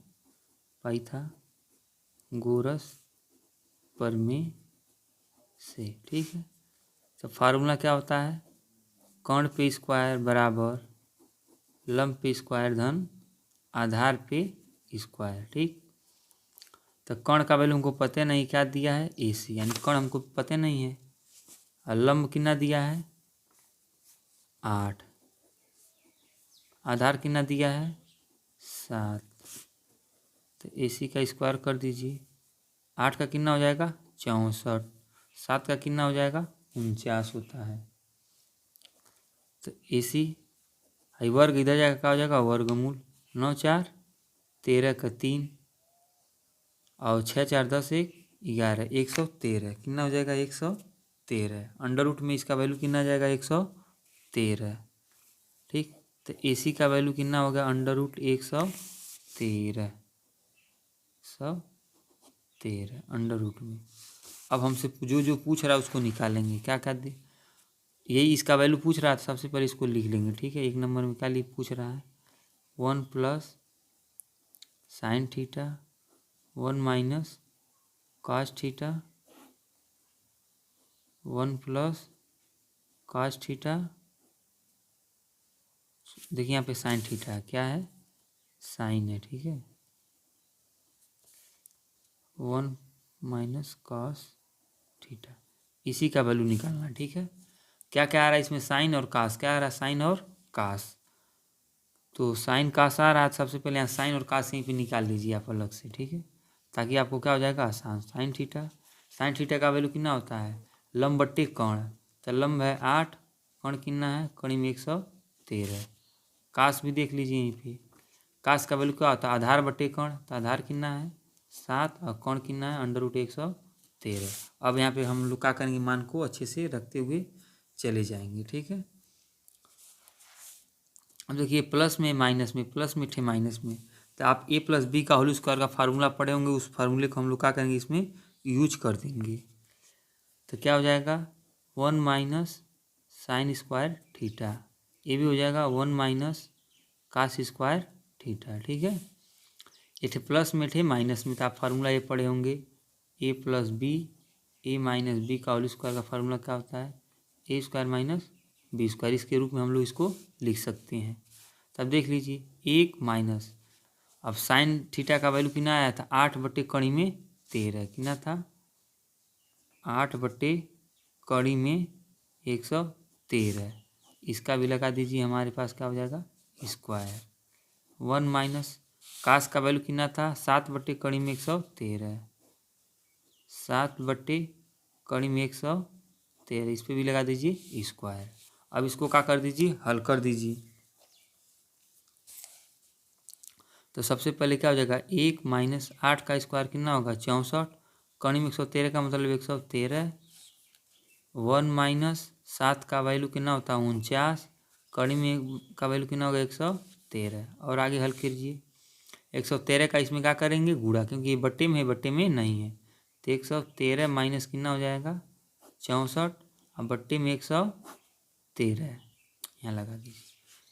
पाइथागोरस प्रमेय से, ठीक है। तो फार्मूला क्या होता है, कर्ण पे स्क्वायर बराबर लंब पे स्क्वायर धन आधार पे स्क्वायर, ठीक। तो कर्ण का वैल्यू हमको पता नहीं, क्या दिया है ए सी, यानी कर्ण हमको पता नहीं है। और लंब कितना दिया है 8, आधार कितना दिया है 7। तो ए सी का स्क्वायर कर दीजिए, 8 का कितना हो जाएगा 64, 7 का कितना हो जाएगा 49 होता है। तो ए सी वर्ग इधर जाएगा, क्या हो जाएगा वर्गमूल, 9 4 13 का 3 और 6 4 10 1 11, 113 कितना हो जाएगा 113। अंडर रूट में इसका वैल्यू कितना आ जाएगा 113, ठीक। तो ए सी का वैल्यू कितना होगा अंडर रूट 113 अंडर रूट में। अब हमसे जो जो पूछ रहा है उसको निकालेंगे, क्या क्या दे, यही इसका वैल्यू पूछ रहा था, सबसे पहले इसको लिख लेंगे, ठीक है। एक नंबर में क्या पूछ रहा है 1 plus sine theta 1 minus cos theta 1 plus cos theta, देखिए यहाँ पे साइन थीटा है, क्या है साइन है, ठीक है, 1 माइनस कॉस थीटा, इसी का वैल्यू निकालना, ठीक है। क्या क्या आ रहा है इसमें साइन और कास, क्या आ रहा है साइन और कास। तो साइन कास आ रहा है, सबसे पहले यहाँ साइन और कास यहीं पे निकाल लीजिए आप अलग से, ठीक है, ताकि आपको क्या हो जाएगा आसान। साइन थीटा का वैल्यू कितना होता है लंब बट्टे कर्ण, तो लंब है 8, कर्ण कितना है कर्ण में 113। कास भी देख लीजिए यहीं पे, कास का वैल्यू क्या होता है आधार बट्टे कर्ण, तो आधार कितना है 7 और कर्ण कितना है अंडर रूट 113। अब यहाँ पे हम लोग क्या करेंगे, मान को अच्छे से रखते हुए चले जाएंगे, ठीक है। अब देखिए प्लस में माइनस में, प्लस में थे माइनस में, तो आप ए प्लस बी का होल स्क्वायर का फार्मूला पढ़े होंगे, उस फार्मूले को हम लोग क्या करेंगे इसमें यूज कर देंगे। तो क्या हो जाएगा 1 माइनस साइन स्क्वायर थीटा, ये भी हो जाएगा 1 माइनस कास स्क्वायर थीटा, ठीक है। ये थे प्लस में थे माइनस में, तो आप फार्मूला ये पढ़े होंगे ए प्लस बी, ए माइनस बी का होल स्क्वायर का फार्मूला क्या होता है ए स्क्वायर माइनस बी स्क्वायर, इसके रूप में हम लोग इसको लिख सकते हैं। तब देख लीजिए 1 माइनस, अब साइन थीटा का वैल्यू कितना आया था 8 बट्टे कड़ी में 13, कितना था 8 बट्टे कड़ी में 113, इसका भी लगा दीजिए, हमारे पास क्या हो जाएगा स्क्वायर। 1 माइनस कास का वैल्यू कितना था 7 बट्टे कड़ी में 113, 7 बट्टे कड़ी में 113, इस पर भी लगा दीजिए स्क्वायर। अब इसको क्या कर दीजिए हल कर दीजिए। तो सबसे पहले क्या हो जाएगा 1 माइनस 8 का स्क्वायर कितना होगा 64, कड़ी में 113 का मतलब 113, 1 माइनस 7 का वैल्यू कितना होता है 49, कड़ी में का वैल्यू कितना होगा 113, और आगे हल कीजिए 113 का इसमें क्या करेंगे गुणा, क्योंकि ये बट्टे में है बट्टे में नहीं है। तो 113 माइनस कितना हो जाएगा 64, अब बट्टे में 113 यहाँ लगा दीजिए,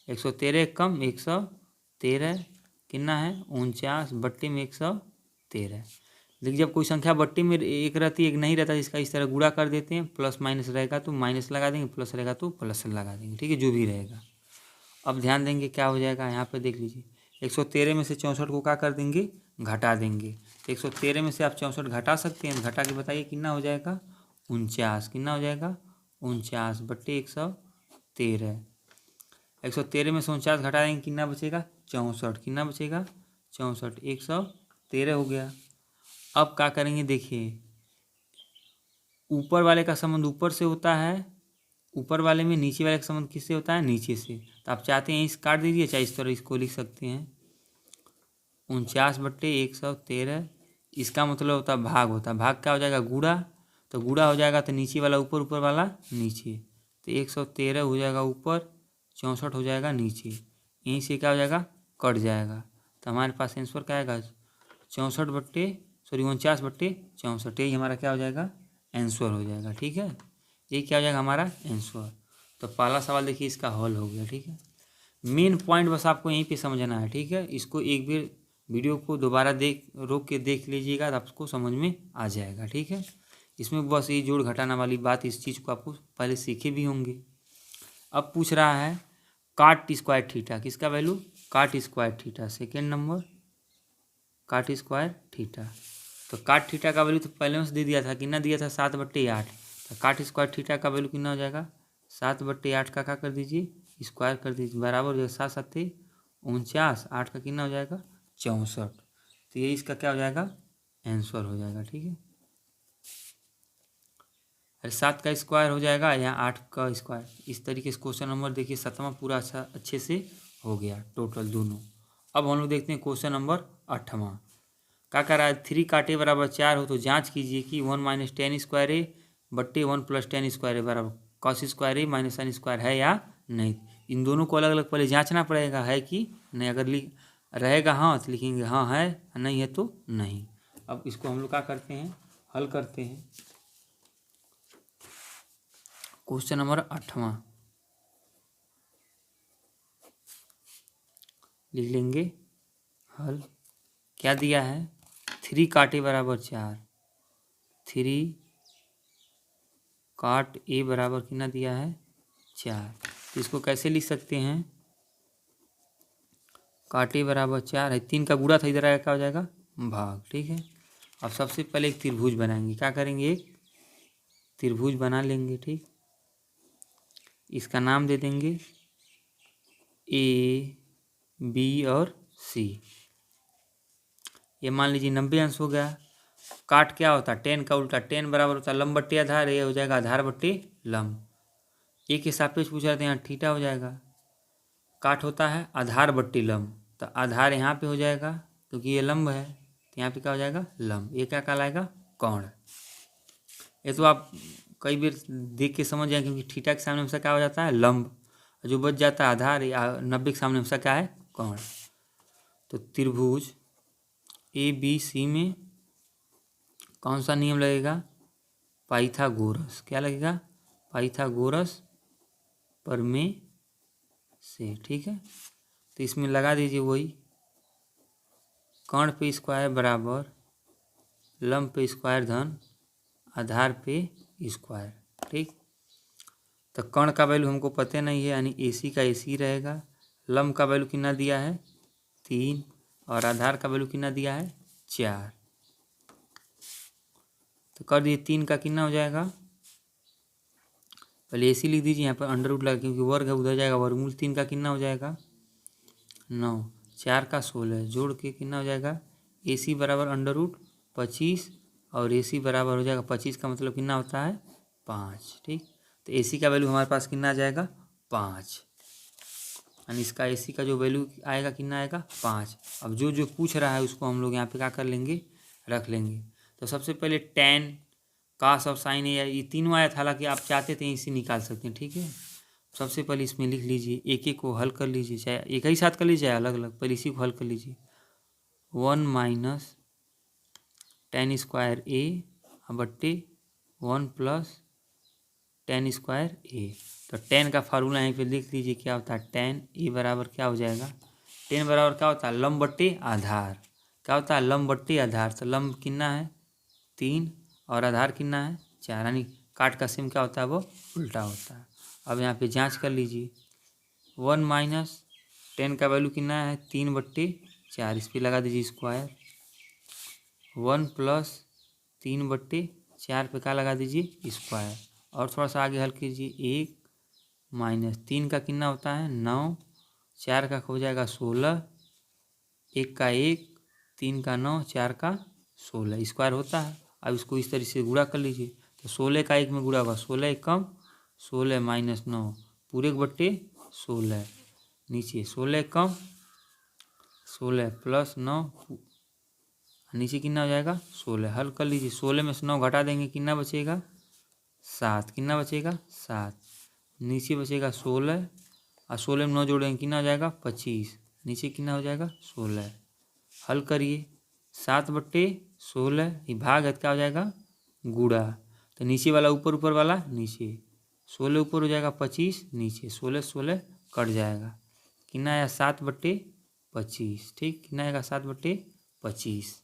113 कम 113 कितना है 49 बट्टे में 113। लेकिन जब कोई संख्या बट्टे में एक रहती है एक नहीं रहता, इसका इस तरह गुणा कर देते हैं, प्लस माइनस रहेगा तो माइनस लगा देंगे, प्लस रहेगा तो प्लस लगा देंगे, ठीक है, जो भी रहेगा। अब ध्यान देंगे क्या हो जाएगा, यहाँ पे देख लीजिए 113 में से 64 को क्या कर देंगे घटा देंगे। तो 113 में से आप 64 घटा सकते हैं, घटा के बताइए कितना हो जाएगा 49, कितना हो जाएगा 49 बट्टे 113, 113 में से 49 घटा देंगे कितना बचेगा 64, कितना बचेगा 64, 113 हो गया। अब क्या करेंगे देखिए, ऊपर वाले का संबंध ऊपर से होता है, ऊपर वाले में नीचे वाले का संबंध किससे होता है नीचे से, तो आप चाहते हैं इस काट दीजिए, चाहे इस तरह इसको लिख सकते हैं 49/113। इसका मतलब होता है भाग होता है। भाग क्या हो जाएगा? गुणा। तो गुणा हो जाएगा तो नीचे वाला ऊपर, ऊपर वाला नीचे। तो 113 हो जाएगा ऊपर, 64 हो जाएगा नीचे। यहीं से क्या हो जाएगा? कट जाएगा। तो हमारे पास आंसर क्या आएगा? 49/64। यही हमारा क्या हो जाएगा? आंसर हो जाएगा। ठीक है, ये क्या हो जाएगा हमारा आंसर। तो पहला सवाल देखिए इसका हल हो गया। ठीक है, मेन पॉइंट बस आपको यहीं पे समझना है। ठीक है, इसको एक बार वीडियो को दोबारा रोक के देख लीजिएगा तो आपको समझ में आ जाएगा। ठीक है, इसमें बस ये जोड़ घटाना वाली बात, इस चीज़ को आपको पहले सीखे भी होंगे। अब पूछ रहा है काट स्क्वायर थीटा, किसका वैल्यू? काट स्क्वायर थीटा। सेकेंड नंबर काट स्क्वायर थीटा। तो काट थीटा का वैल्यू तो पहले में से दे दिया था, कितना दिया था? 7/8। तो काट स्क्वायर थीटा का वैल्यू कितना हो जाएगा? 7/8 का क्या कर दीजिए? स्क्वायर कर दीजिए, बराबर हो जाएगा 7×7 = 49। 8 का कितना हो जाएगा? 64। तो ये इसका क्या हो जाएगा? आंसर हो जाएगा। ठीक है, अरे 7 का स्क्वायर हो जाएगा, यहाँ 8 का स्क्वायर। इस तरीके से क्वेश्चन नंबर देखिए 7वां पूरा अच्छे से हो गया टोटल दोनों। अब हम लोग देखते हैं क्वेश्चन नंबर 8वां। क्या कर रहा है? 3 काटे बराबर 4 हो तो जांच कीजिए कि 1 - tan स्क्वायर ए बट्टे 1 + tan स्क्वायर ए बराबर cos स्क्वायर ए - sin स्क्वायर है या नहीं। इन दोनों को अलग अलग पहले जांचना पड़ेगा है कि नहीं। अगर रहेगा हाँ तो लिखेंगे हाँ है, नहीं है तो नहीं। अब इसको हम लोग क्या करते हैं? हल करते हैं। क्वेश्चन नंबर 8वां लिख लेंगे हल। क्या दिया है? 3 काटे बराबर 4। 3 काट ए बराबर कितना दिया है? 4। तो इसको कैसे लिख सकते हैं? काटे बराबर 4 है, 3 का गुणा था, इधर आया क्या हो जाएगा? भाग। ठीक है, अब सबसे पहले एक त्रिभुज बनाएंगे। क्या करेंगे? एक त्रिभुज बना लेंगे। ठीक, इसका नाम दे देंगे ए, बी और सी। ये मान लीजिए 90 अंश हो गया। काट क्या होता है? टेन का उल्टा। टेन बराबर होता है लंब बट्टे आधार, ये हो जाएगा आधार बट्टे लंब। ए के सापेक्ष पूछ रहे थे, यहाँ थीटा हो जाएगा। काट होता है आधार बट्टी लंब, तो आधार यहाँ पे हो जाएगा क्योंकि ये लंब है, तो यहाँ पे क्या हो जाएगा? लंब। ये क्या कहलाएगा? कोण। ये तो आप कई बार देख के समझ जाए, क्योंकि थीटा के सामने हमेशा क्या हो जाता है? लंब। जो बच जाता है आधार, या 90 के सामने हमेशा क्या है? कोण। तो त्रिभुज ए बी सी में कौन सा नियम लगेगा? पाइथागोरस। क्या लगेगा? पाइथागोरस प्रमेय से। ठीक है, तो इसमें लगा दीजिए वही कर्ण पे स्क्वायर बराबर लंब पे स्क्वायर धन आधार पे स्क्वायर। ठीक, तो कर्ण का वैल्यू हमको पता नहीं है, यानी AC का AC रहेगा। लंब का वैल्यू कितना दिया है? 3। और आधार का वैल्यू कितना दिया है? 4। तो कर दिए 3 का कितना हो जाएगा? पहले AC लिख दीजिए, यहाँ पर अंडर रूट लगा क्योंकि वर्ग है, उधर जाएगा वर्गमूल। 3 का कितना हो जाएगा? 9। 4 का 16, जोड़ के कितना हो जाएगा? AC बराबर अंडर रूट 25 और AC बराबर हो जाएगा 25 का मतलब कितना होता है? 5। ठीक, तो AC का वैल्यू हमारे पास कितना आ जाएगा? 5। यानी इसका AC का जो वैल्यू आएगा कितना आएगा? 5। अब जो जो पूछ रहा है उसको हम लोग यहाँ पे क्या कर लेंगे? रख लेंगे। तो सबसे पहले tan cos और sin है, ये तीनों आया था, हालांकि आप चाहते थे इसी निकाल सकते हैं। ठीक है, सबसे पहले इसमें लिख लीजिए, एक एक को हल कर लीजिए, चाहे एक ही साथ कर लीजिए चाहे अलग अलग, पहले इसी को हल कर लीजिए। 1 - tan स्क्वायर ए बट्टे 1 + tan स्क्वायर ए। तो tan का फार्मूला यहीं पे लिख लीजिए, क्या होता है? tan ए बराबर क्या हो जाएगा? tan बराबर क्या होता है? लंब बट्टे आधार। क्या होता है? लंब बट्टे आधार। तो लंब कितना है? 3 और आधार कितना है? 4। यानी काट का सेम क्या होता है? वो उल्टा होता है। अब यहाँ पे जांच कर लीजिए, 1 - tan का वैल्यू कितना है? 3/4। इस पर लगा दीजिए स्क्वायर। 1 + 3/4 पे क्या लगा दीजिए? स्क्वायर। और थोड़ा सा आगे हल कीजिए, 1 - 3 का कितना होता है? 9। 4 का हो जाएगा 16। 1 का 1, 3 का 9, 4 का 16 स्क्वायर होता है। अब इसको इस तरीके से गुणा कर लीजिए, तो 16 का 1 में गुणा होगा 16 × 16 - 9 पूरे 1/16। नीचे 16 कम 16 प्लस 9 नीचे कितना हो जाएगा 16। हल कर लीजिए, 16 में से 9 घटा देंगे कितना बचेगा 7। कितना बचेगा 7। नीचे बचेगा 16 और 16 में 9 जोड़ेंगे कितना हो जाएगा 25। नीचे कितना हो जाएगा 16। हल करिए 7/16 ये भाग है क्या हो जाएगा गुणा। तो नीचे वाला ऊपर ऊपर वाला नीचे 16 ऊपर हो जाएगा 25 नीचे 16 कट जाएगा कितना आया 7/25। ठीक कितना आएगा 7/25।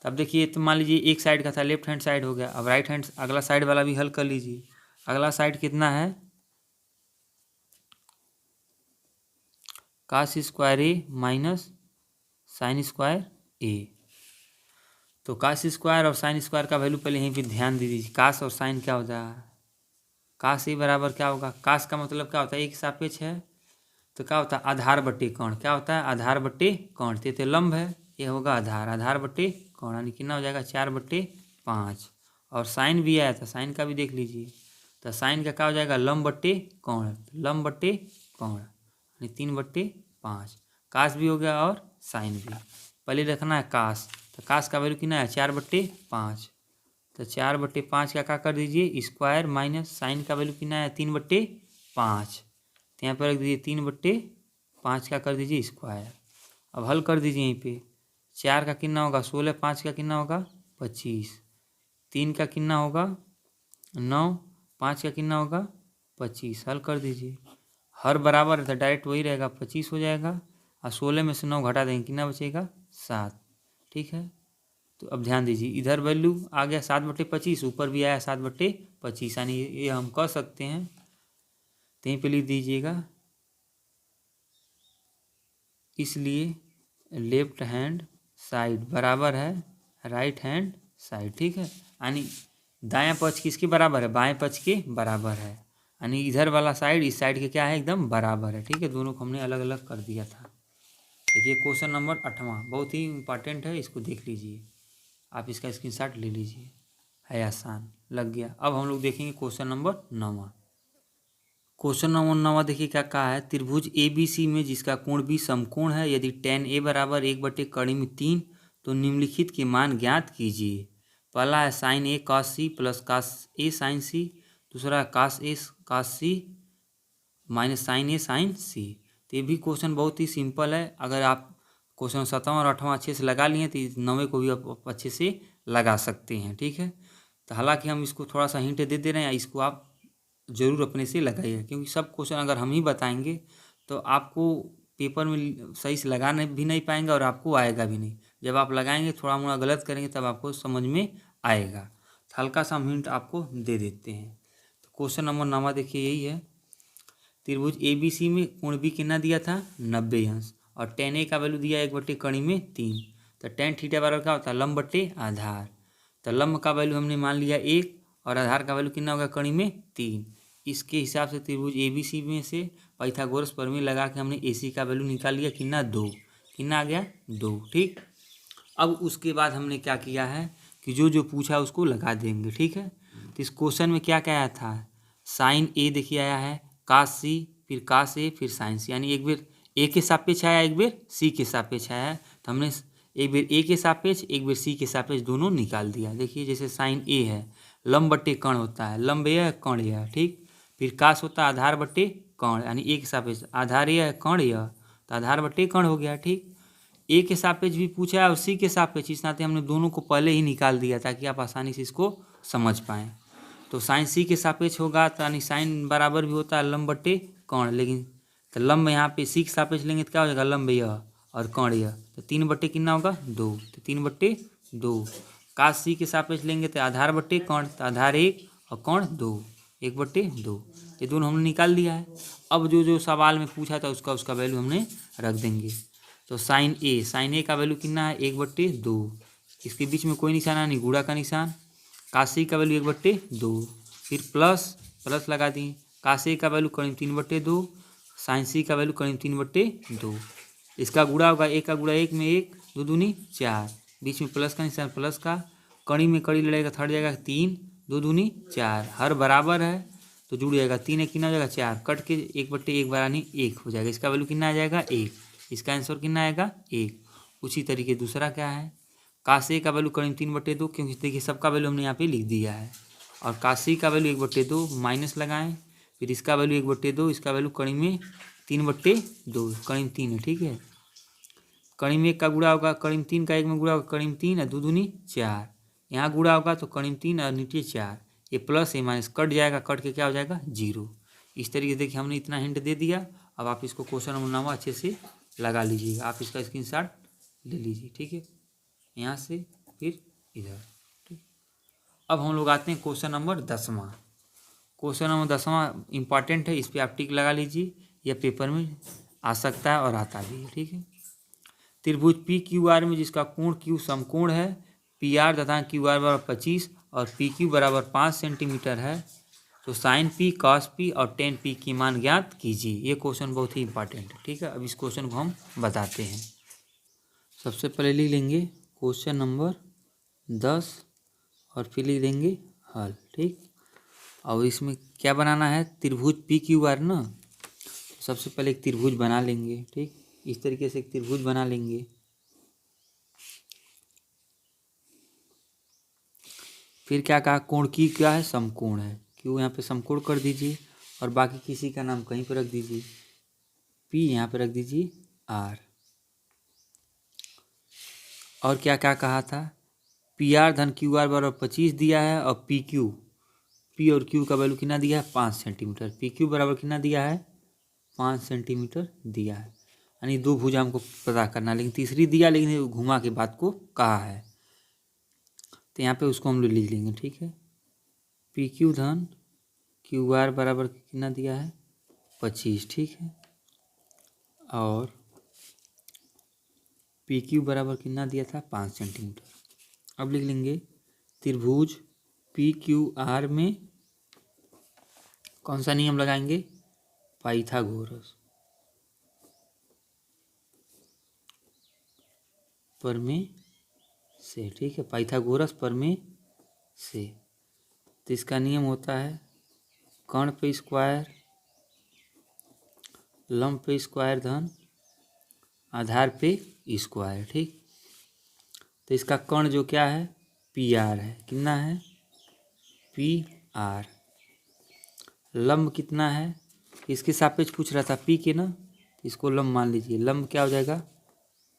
अब देखिए तो मान लीजिए एक साइड का था लेफ्ट हैंड साइड हो गया। अब राइट हैंड अगला साइड वाला भी हल कर लीजिए। अगला साइड कितना है cos स्क्वायर ए माइनस साइन स्क्वायर ए। तो cos स्क्वायर और साइन स्क्वायर का वैल्यू पहले यहीं पे ध्यान दे दीजिए। cos और साइन क्या होता है cos ए बराबर क्या होगा cos का मतलब क्या होता है एक सापेक्ष है तो क्या होता है आधार बट्टे कर्ण। क्या होता है आधार बट्टे कर्ण। तो लंब है ये होगा आधार बट्टे कर्ण यानी कितना हो जाएगा 4/5। और साइन भी आया था साइन का भी देख लीजिए तो साइन का क्या हो जाएगा लंब बट्टे कर्ण यानी 3/5। कास भी हो गया और साइन भी। पहले रखना है कास तो कास का वैल्यू कितना है 4/5। तो 4/5 का क्या कर दीजिए स्क्वायर माइनस साइन का वैल्यू कितना है 3/5। तो यहाँ पर रख दीजिए 3/5 का कर दीजिए स्क्वायर। अब हल कर दीजिए यहीं पे 4 का कितना होगा 16 5 का कितना होगा 25 3 का कितना होगा 9 5 का कितना होगा 25। हल कर दीजिए हर बराबर है तो डायरेक्ट वही रहेगा 25 हो जाएगा और 16 में से 9 घटा देंगे कितना बचेगा 7। ठीक है तो अब ध्यान दीजिए इधर वैल्यू आ गया 7/25 ऊपर भी आया 7/25 यानी ये हम कह सकते हैं तो यहीं पे लिख दीजिएगा इसलिए लेफ्ट हैंड साइड बराबर है राइट हैंड साइड। ठीक है यानी दायां पक्ष किसके बराबर है बाएं पक्ष के बराबर है यानी इधर वाला साइड इस साइड के क्या है एकदम बराबर है। ठीक है दोनों को हमने अलग अलग कर दिया था। देखिए क्वेश्चन नंबर 8वां बहुत ही इंपॉर्टेंट है इसको देख लीजिए आप इसका स्क्रीनशॉट ले लीजिए है आसान लग गया। अब हम लोग देखेंगे क्वेश्चन नंबर 9वां। क्वेश्चन नंबर 9वां देखिए क्या कहा है त्रिभुज ABC में जिसका कोण भी समकोण है यदि tan A बराबर 1/3 तो निम्नलिखित के मान ज्ञात कीजिए। पहला है sine A cos C plus cos A sin C। दूसरा है cos A cos C minus sine A sin C। तो ये भी क्वेश्चन बहुत ही सिंपल है। अगर आप क्वेश्चन 7वां और 8वां अच्छे से लगा लिए तो 9वें को भी आप अच्छे से लगा सकते हैं। ठीक है तो हालांकि हम इसको थोड़ा सा हिंट दे रहे हैं इसको आप ज़रूर अपने से लगाइए क्योंकि सब क्वेश्चन अगर हम ही बताएंगे तो आपको पेपर में सही से लगाने भी नहीं पाएंगे और आपको आएगा भी नहीं। जब आप लगाएंगे थोड़ा मोड़ा गलत करेंगे तब आपको समझ में आएगा। तो हल्का सा हम हिंट आपको दे देते हैं। तो क्वेश्चन नंबर 9वां देखिए यही है त्रिभुज ABC में कोण भी कितना दिया था 90 अंश और tan A का वैल्यू दिया 1/3 तो tan थीटा बराबर क्या होता है लंब बट्टे आधार। तो लंब का वैल्यू हमने मान लिया 1 और आधार का वैल्यू कितना होगा कड़ी में 3। इसके हिसाब से त्रिभुज ABC में से पाइथागोरस प्रमेय लगा के हमने AC का वैल्यू निकाल लिया कितना 2। कितना आ गया 2। ठीक अब उसके बाद हमने क्या किया है कि जो पूछा उसको लगा देंगे। ठीक है तो इस क्वेश्चन में क्या क्या आया था साइन A देखिए आया है cos C फिर cos A फिर साइन C यानी एक बार A के सापेक्ष आया एक बार C के सापेक्ष आया तो हमने एक बार A के सापेक्ष एक बार C के सापेक्ष दोनों निकाल दिया। देखिए जैसे साइन A है लंब बट्टे कर्ण होता है लंब ये है कर्ण यह है। ठीक फिर कास होता है आधार बट्टे कर्ण यानी A के सापेक्ष आधार यह है कर्ण यह तो आधार बट्टे कर्ण हो गया। ठीक A के सापेक्ष भी पूछा है और C के सापेक्ष इस नाते हमने दोनों को पहले ही निकाल दिया ताकि आप आसानी से इसको समझ पाएँ। तो साइन C के सापेक्ष होगा तो यानी साइन बराबर भी होता है लंब बट्टे कर्ण लेकिन तो लंब यहाँ पे C के सापेक्ष लेंगे तो क्या हो जाएगा लंब यह और कर्ण यह तो 3 कितना होगा 2 तो 3/2। कास C के सापेक्ष लेंगे तो आधार बट्टे कर्ण तो आधार 1 और कर्ण 2 1/2 ये दोनों हमने निकाल दिया है। अब जो सवाल में पूछा था उसका वैल्यू हमने रख देंगे। तो साइन A का वैल्यू कितना है 1/2 इसके बीच में कोई निशान नहीं गुणा का निशान। कास C का वैल्यू 1/2 फिर प्लस लगा दिए कास A का वैल्यू करीब 3/2 साइन C का वैल्यू करीब 3/2। इसका गुणा होगा 1 का गुणा 1 में 1 2 दूनी 4 बीच में प्लस का निशान प्लस का कड़ी में कड़ी लड़ेगा थर्ड जाएगा 3 2 दूनी 4 हर बराबर है तो जुड़ जाएगा, 3 एक कितना हो जाएगा 4, कट के 1/1 हो जाएगा, इसका वैल्यू कितना आ जाएगा 1, इसका आंसर कितना आएगा 1। उसी तरीके दूसरा क्या है, काश ए का वैल्यू करीब 3/2, क्योंकि देखिए सबका वैल्यू हमने यहाँ पे लिख दिया है, और काशी का वैल्यू 1/2 माइनस लगाएं, फिर इसका वैल्यू 1/2, इसका वैल्यू करीब में 3/2, करीब 3 है, ठीक है। करीब 1 का गुणा होगा करीब 3 का 1 में गुणा होगा करीब 3 और 2 दूनी 4, यहाँ गुणा होगा तो करीब 3 और नीचे 4, ये प्लस ये माइनस कट जाएगा, कट के क्या हो जाएगा 0। इस तरीके से देखिए हमने इतना हिंट दे दिया। अब आप इसको क्वेश्चन नंबर 9 अच्छे से लगा लीजिएगा, आप इसका स्क्रीनशॉट ले लीजिए, ठीक है, यहाँ से फिर इधर, ठीक। अब हम लोग आते हैं क्वेश्चन नंबर 10वां। क्वेश्चन नंबर 10वां इंपॉर्टेंट है, इस पर आप टिक लगा लीजिए, यह पेपर में आ सकता है और आता भी है, ठीक है। त्रिभुज पी क्यू आर में जिसका कोण क्यू समकोण है, पी आर तथा क्यू आर बराबर 25 और पी क्यू बराबर 5 सेंटीमीटर है, तो साइन पी कॉस पी और टेन पी की मान ज्ञात कीजिए। ये क्वेश्चन बहुत ही इंपॉर्टेंट है, ठीक है। अब इस क्वेश्चन को हम बताते हैं। सबसे पहले लिख लेंगे क्वेश्चन नंबर 10 और फिर लिख देंगे हल, ठीक। और इसमें क्या बनाना है, त्रिभुज पी क्यू आर ना, सबसे पहले एक त्रिभुज बना लेंगे, ठीक। इस तरीके से एक त्रिभुज बना लेंगे, फिर क्या कहा, कोण की क्या है समकोण है, क्यों यहाँ पे समकोण कर दीजिए और बाकी किसी का नाम कहीं पर रख दीजिए, पी यहाँ पे रख दीजिए आर। और क्या क्या कहा था, पी आर धन क्यू आर बराबर 25 दिया है, और पी क्यू, पी और क्यू का वैल्यू कितना दिया है 5 सेंटीमीटर, पी क्यू बराबर कितना दिया है 5 सेंटीमीटर दिया है, यानी 2 भुजा हमको पता करना, लेकिन तीसरी दिया, लेकिन घुमा के बात को कहा है, तो यहाँ पे उसको हम लोग लिख लेंगे, ठीक है। पी क्यू धन क्यू आर बराबर कितना दिया है 25, ठीक है, और पी क्यू बराबर कितना दिया था 5 सेंटीमीटर। अब लिख लेंगे त्रिभुज पी क्यू आर में कौन सा नियम लगाएंगे, पाइथागोरस प्रमेय से, ठीक है, पाइथागोरस प्रमेय से। तो इसका नियम होता है कर्ण पे स्क्वायर, लंब पे स्क्वायर धन आधार पे स्क्वायर, ठीक। तो इसका कर्ण जो क्या है पी आर है, कितना है पी आर, लंब कितना है, इसके सापेक्ष पूछ रहा था पी के ना, इसको लंब मान लीजिए, लंब क्या हो जाएगा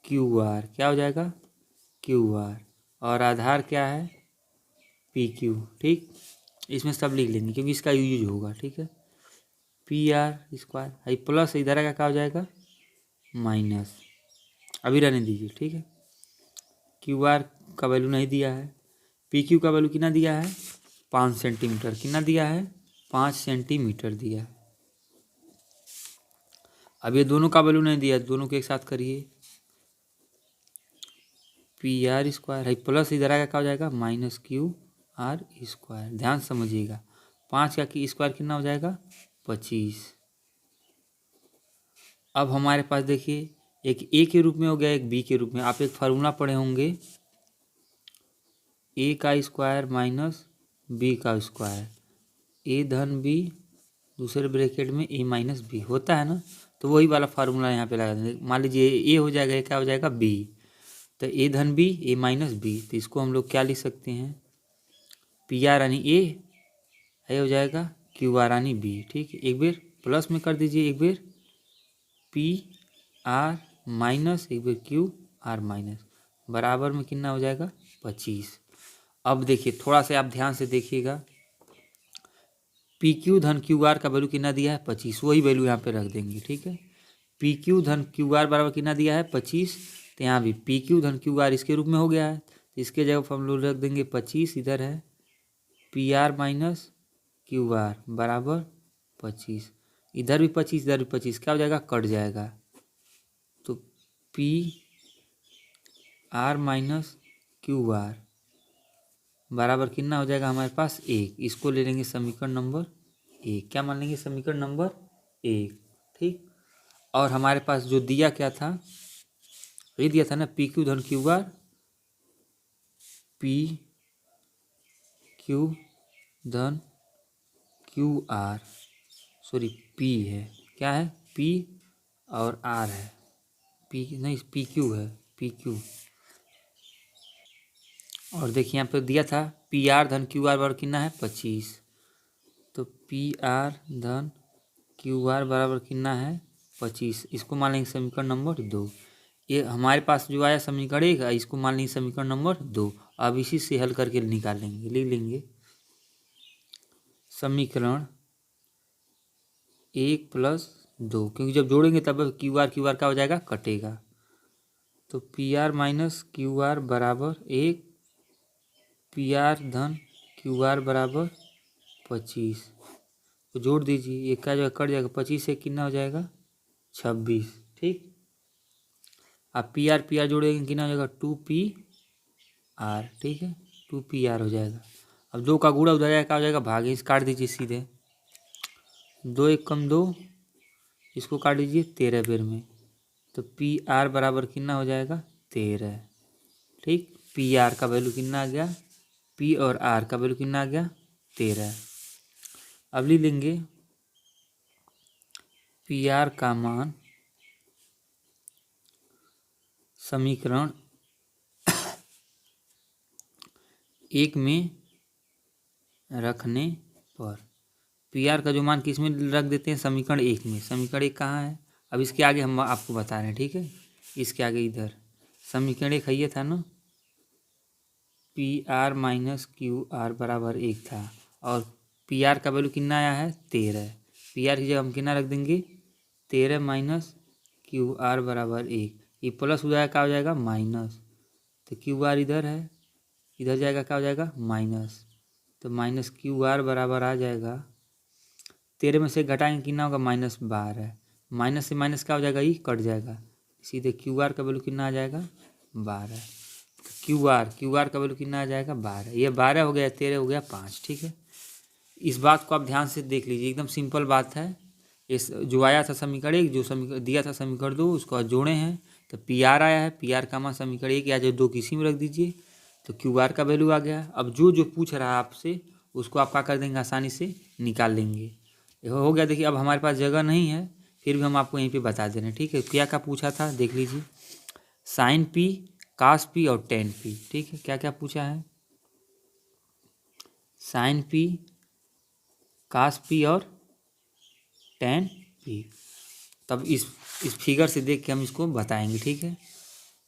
क्यू आर, क्या हो जाएगा क्यू आर, और आधार क्या है पी क्यू, ठीक। इसमें सब लिख लेंगे क्योंकि इसका यूज होगा, ठीक है। पी आर स्क्वायर आई प्लस इधर का क्या हो जाएगा माइनस, अभी रहने दीजिए, ठीक है। क्यू आर का वैल्यू नहीं दिया है, पी क्यू का वैल्यू कितना दिया है 5 सेंटीमीटर, कितना दिया है 5 सेंटीमीटर दिया है। अब ये दोनों का वैल्यू नहीं दिया, दोनों को एक साथ करिए, पी आर स्क्वायर है प्लस इधर आएगा क्या हो जाएगा माइनस क्यू आर स्क्वायर, ध्यान समझिएगा, 5 का की स्क्वायर कितना हो जाएगा 25। अब हमारे पास देखिए एक ए के रूप में हो गया, एक बी के रूप में, आप एक फार्मूला पढ़े होंगे ए का स्क्वायर माइनस बी का स्क्वायर, ए धन बी दूसरे ब्रैकेट में ए माइनस बी होता है ना, तो वही वाला फार्मूला यहाँ पे लगा देंगे। मान लीजिए ए हो जाएगा, ए क्या हो जाएगा बी, तो ए धन बी ए माइनस बी, तो इसको हम लोग क्या लिख सकते हैं पी आर यानी ए हो जाएगा क्यू आर यानी बी, ठीक है। एक बार प्लस में कर दीजिए, एक बार पी आर माइनस एक बार क्यू आर माइनस, बराबर में कितना हो जाएगा 25। अब देखिए थोड़ा सा आप ध्यान से देखिएगा, पी क्यू धन क्यू आर का वैल्यू कितना दिया है 25, वही वैल्यू यहाँ पे रख देंगे, ठीक है। पी क्यू धन क्यू आर बराबर कितना दिया है 25, तो यहाँ भी पी क्यू धन क्यू आर इसके रूप में हो गया है, तो इसके जगह पर हम लोग रख देंगे 25, इधर है P R minus Q R बराबर 25, इधर भी 25 इधर भी 25, क्या हो जाएगा कट जाएगा, तो P R minus Q R बराबर कितना हो जाएगा हमारे पास 1, इसको ले लेंगे समीकरण नंबर 1, क्या मान लेंगे समीकरण नंबर 1, ठीक। और हमारे पास जो दिया क्या था, ये दिया था ना पी क्यू धन क्यू आर, पी क्यू धन क्यू आर, सॉरी पी है, क्या है पी और आर है, पी नहीं पी क्यू है, पी क्यू। और देखिए यहाँ पे दिया था पी आर धन क्यू आर बराबर कितना है 25, तो पी आर धन क्यू आर बराबर कितना है 25। इसको मान लेंगे समीकरण नंबर 2। ये हमारे पास जो आया समीकरण 1, इसको मान लेंगे समीकरण नंबर 2। अब इसी से हल करके निकाल लेंगे, लिख लेंगे समीकरण 1 + 2, क्योंकि जब जोड़ेंगे तब क्यू आर क्या हो जाएगा, कटेगा। तो P R minus Q R बराबर 1, पी आर धन क्यू आर बराबर 25, तो जोड़ दीजिए, ये क्या जगह कट जाएगा, 25 से कितना हो जाएगा 26, ठीक। अब पी आर जोड़ेंगे कितना हो जाएगा 2p r, ठीक है 2p r हो जाएगा। अब 2 का गुणा उधर जाएगा, क्या हो जाएगा भागे, इस काट दीजिए सीधे, 2 × 1 = 2, इसको काट दीजिए 13 बेर में, तो पी आर बराबर कितना हो जाएगा 13, ठीक। पी आर का वैल्यू कितना आ गया, पी और आर का वैल्यू कितना आ गया 13। अब लिख लेंगे पी आर का मान समीकरण 1 में रखने पर, पी आर का जो मान किस में रख देते हैं, समीकरण 1 में। समीकरण 1 कहाँ है, अब इसके आगे हम आपको बता रहे हैं, ठीक है। इसके आगे इधर समीकरण 1 है, ये था ना, P R minus Q R बराबर 1 था, और पी आर का वैल्यू कितना आया है 13। पी आर की जगह हम कितना रख देंगे 13 माइनस क्यू आर बराबर 1, ये प्लस हो जाएगा, क्या हो जाएगा माइनस, तो क्यू आर इधर है, इधर जाएगा क्या हो जाएगा माइनस, तो माइनस क्यू आर बराबर आ जाएगा 13 में से घटाएंगे कितना होगा -12, माइनस से माइनस क्या हो जाएगा, ये कट जाएगा, सीधे क्यू आर का वैल्यू कितना आ जाएगा 12। क्यू आर का वैल्यू कितना आ जाएगा 12, ये 12 हो गया, 13 हो गया 5, ठीक है। इस बात को आप ध्यान से देख लीजिए, एकदम सिंपल बात है। इस जो आया था समीकरण 1, जो समीकरण दिया था समीकरण 2, उसको जोड़े हैं, तो पी आर आया है, पी आर का मान समीकरण 1 या जो 2 किसी में रख दीजिए, तो क्यू आर का वैल्यू आ गया। अब जो पूछ रहा है आपसे, उसको आप क्या कर देंगे, आसानी से निकाल लेंगे, ये हो गया। देखिए अब हमारे पास जगह नहीं है, फिर भी हम आपको यहीं पे बता दे रहे हैं, ठीक है। क्या क्या पूछा था देख लीजिए, साइन पी, कास पी और टेन पी, ठीक है। क्या क्या पूछा है, साइन पी, कास पी और टेन पी। तब इस फिगर से देख के हम इसको बताएंगे, ठीक है।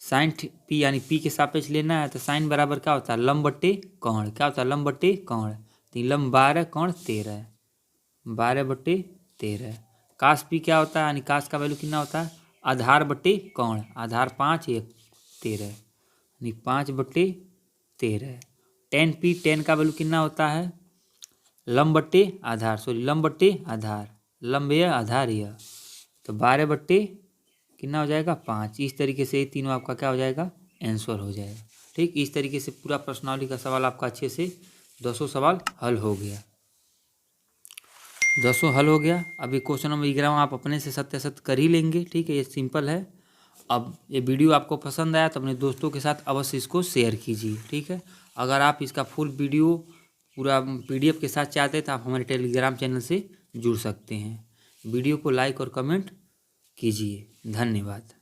साइन पी यानी पी के सापेक्ष लेना है, तो साइन बराबर क्या होता है लंब बट्टे कोण, क्या होता है लंब बट्टे कोण, तो लंब 12 कोण 13, 12/13। कास पी क्या होता है, यानी कास का वैल्यू कितना होता है आधार बट्टे कोण, आधार 5 1 13, यानी 5/13। टेन पी, टेन का वैल्यू कितना होता है लंब बट्टे आधार, सॉरी लंब बट्टे आधार, लंब यह आधार यह, तो 12 कितना हो जाएगा 5। इस तरीके से तीनों आपका क्या हो जाएगा आंसर हो जाएगा, ठीक। इस तरीके से पूरा प्रश्नावली का सवाल आपका अच्छे से 10 सवाल हल हो गया, 10 हल हो गया। अभी क्वेश्चन नंबर 11 आप अपने से सत्यासत्य कर ही लेंगे, ठीक है, ये सिंपल है। अब ये वीडियो आपको पसंद आया तो अपने दोस्तों के साथ अवश्य इसको शेयर कीजिए, ठीक है। अगर आप इसका फुल वीडियो पूरा PDF के साथ चाहते हैं तो आप हमारे टेलीग्राम चैनल से जुड़ सकते हैं। वीडियो को लाइक और कमेंट कीजिए, धन्यवाद।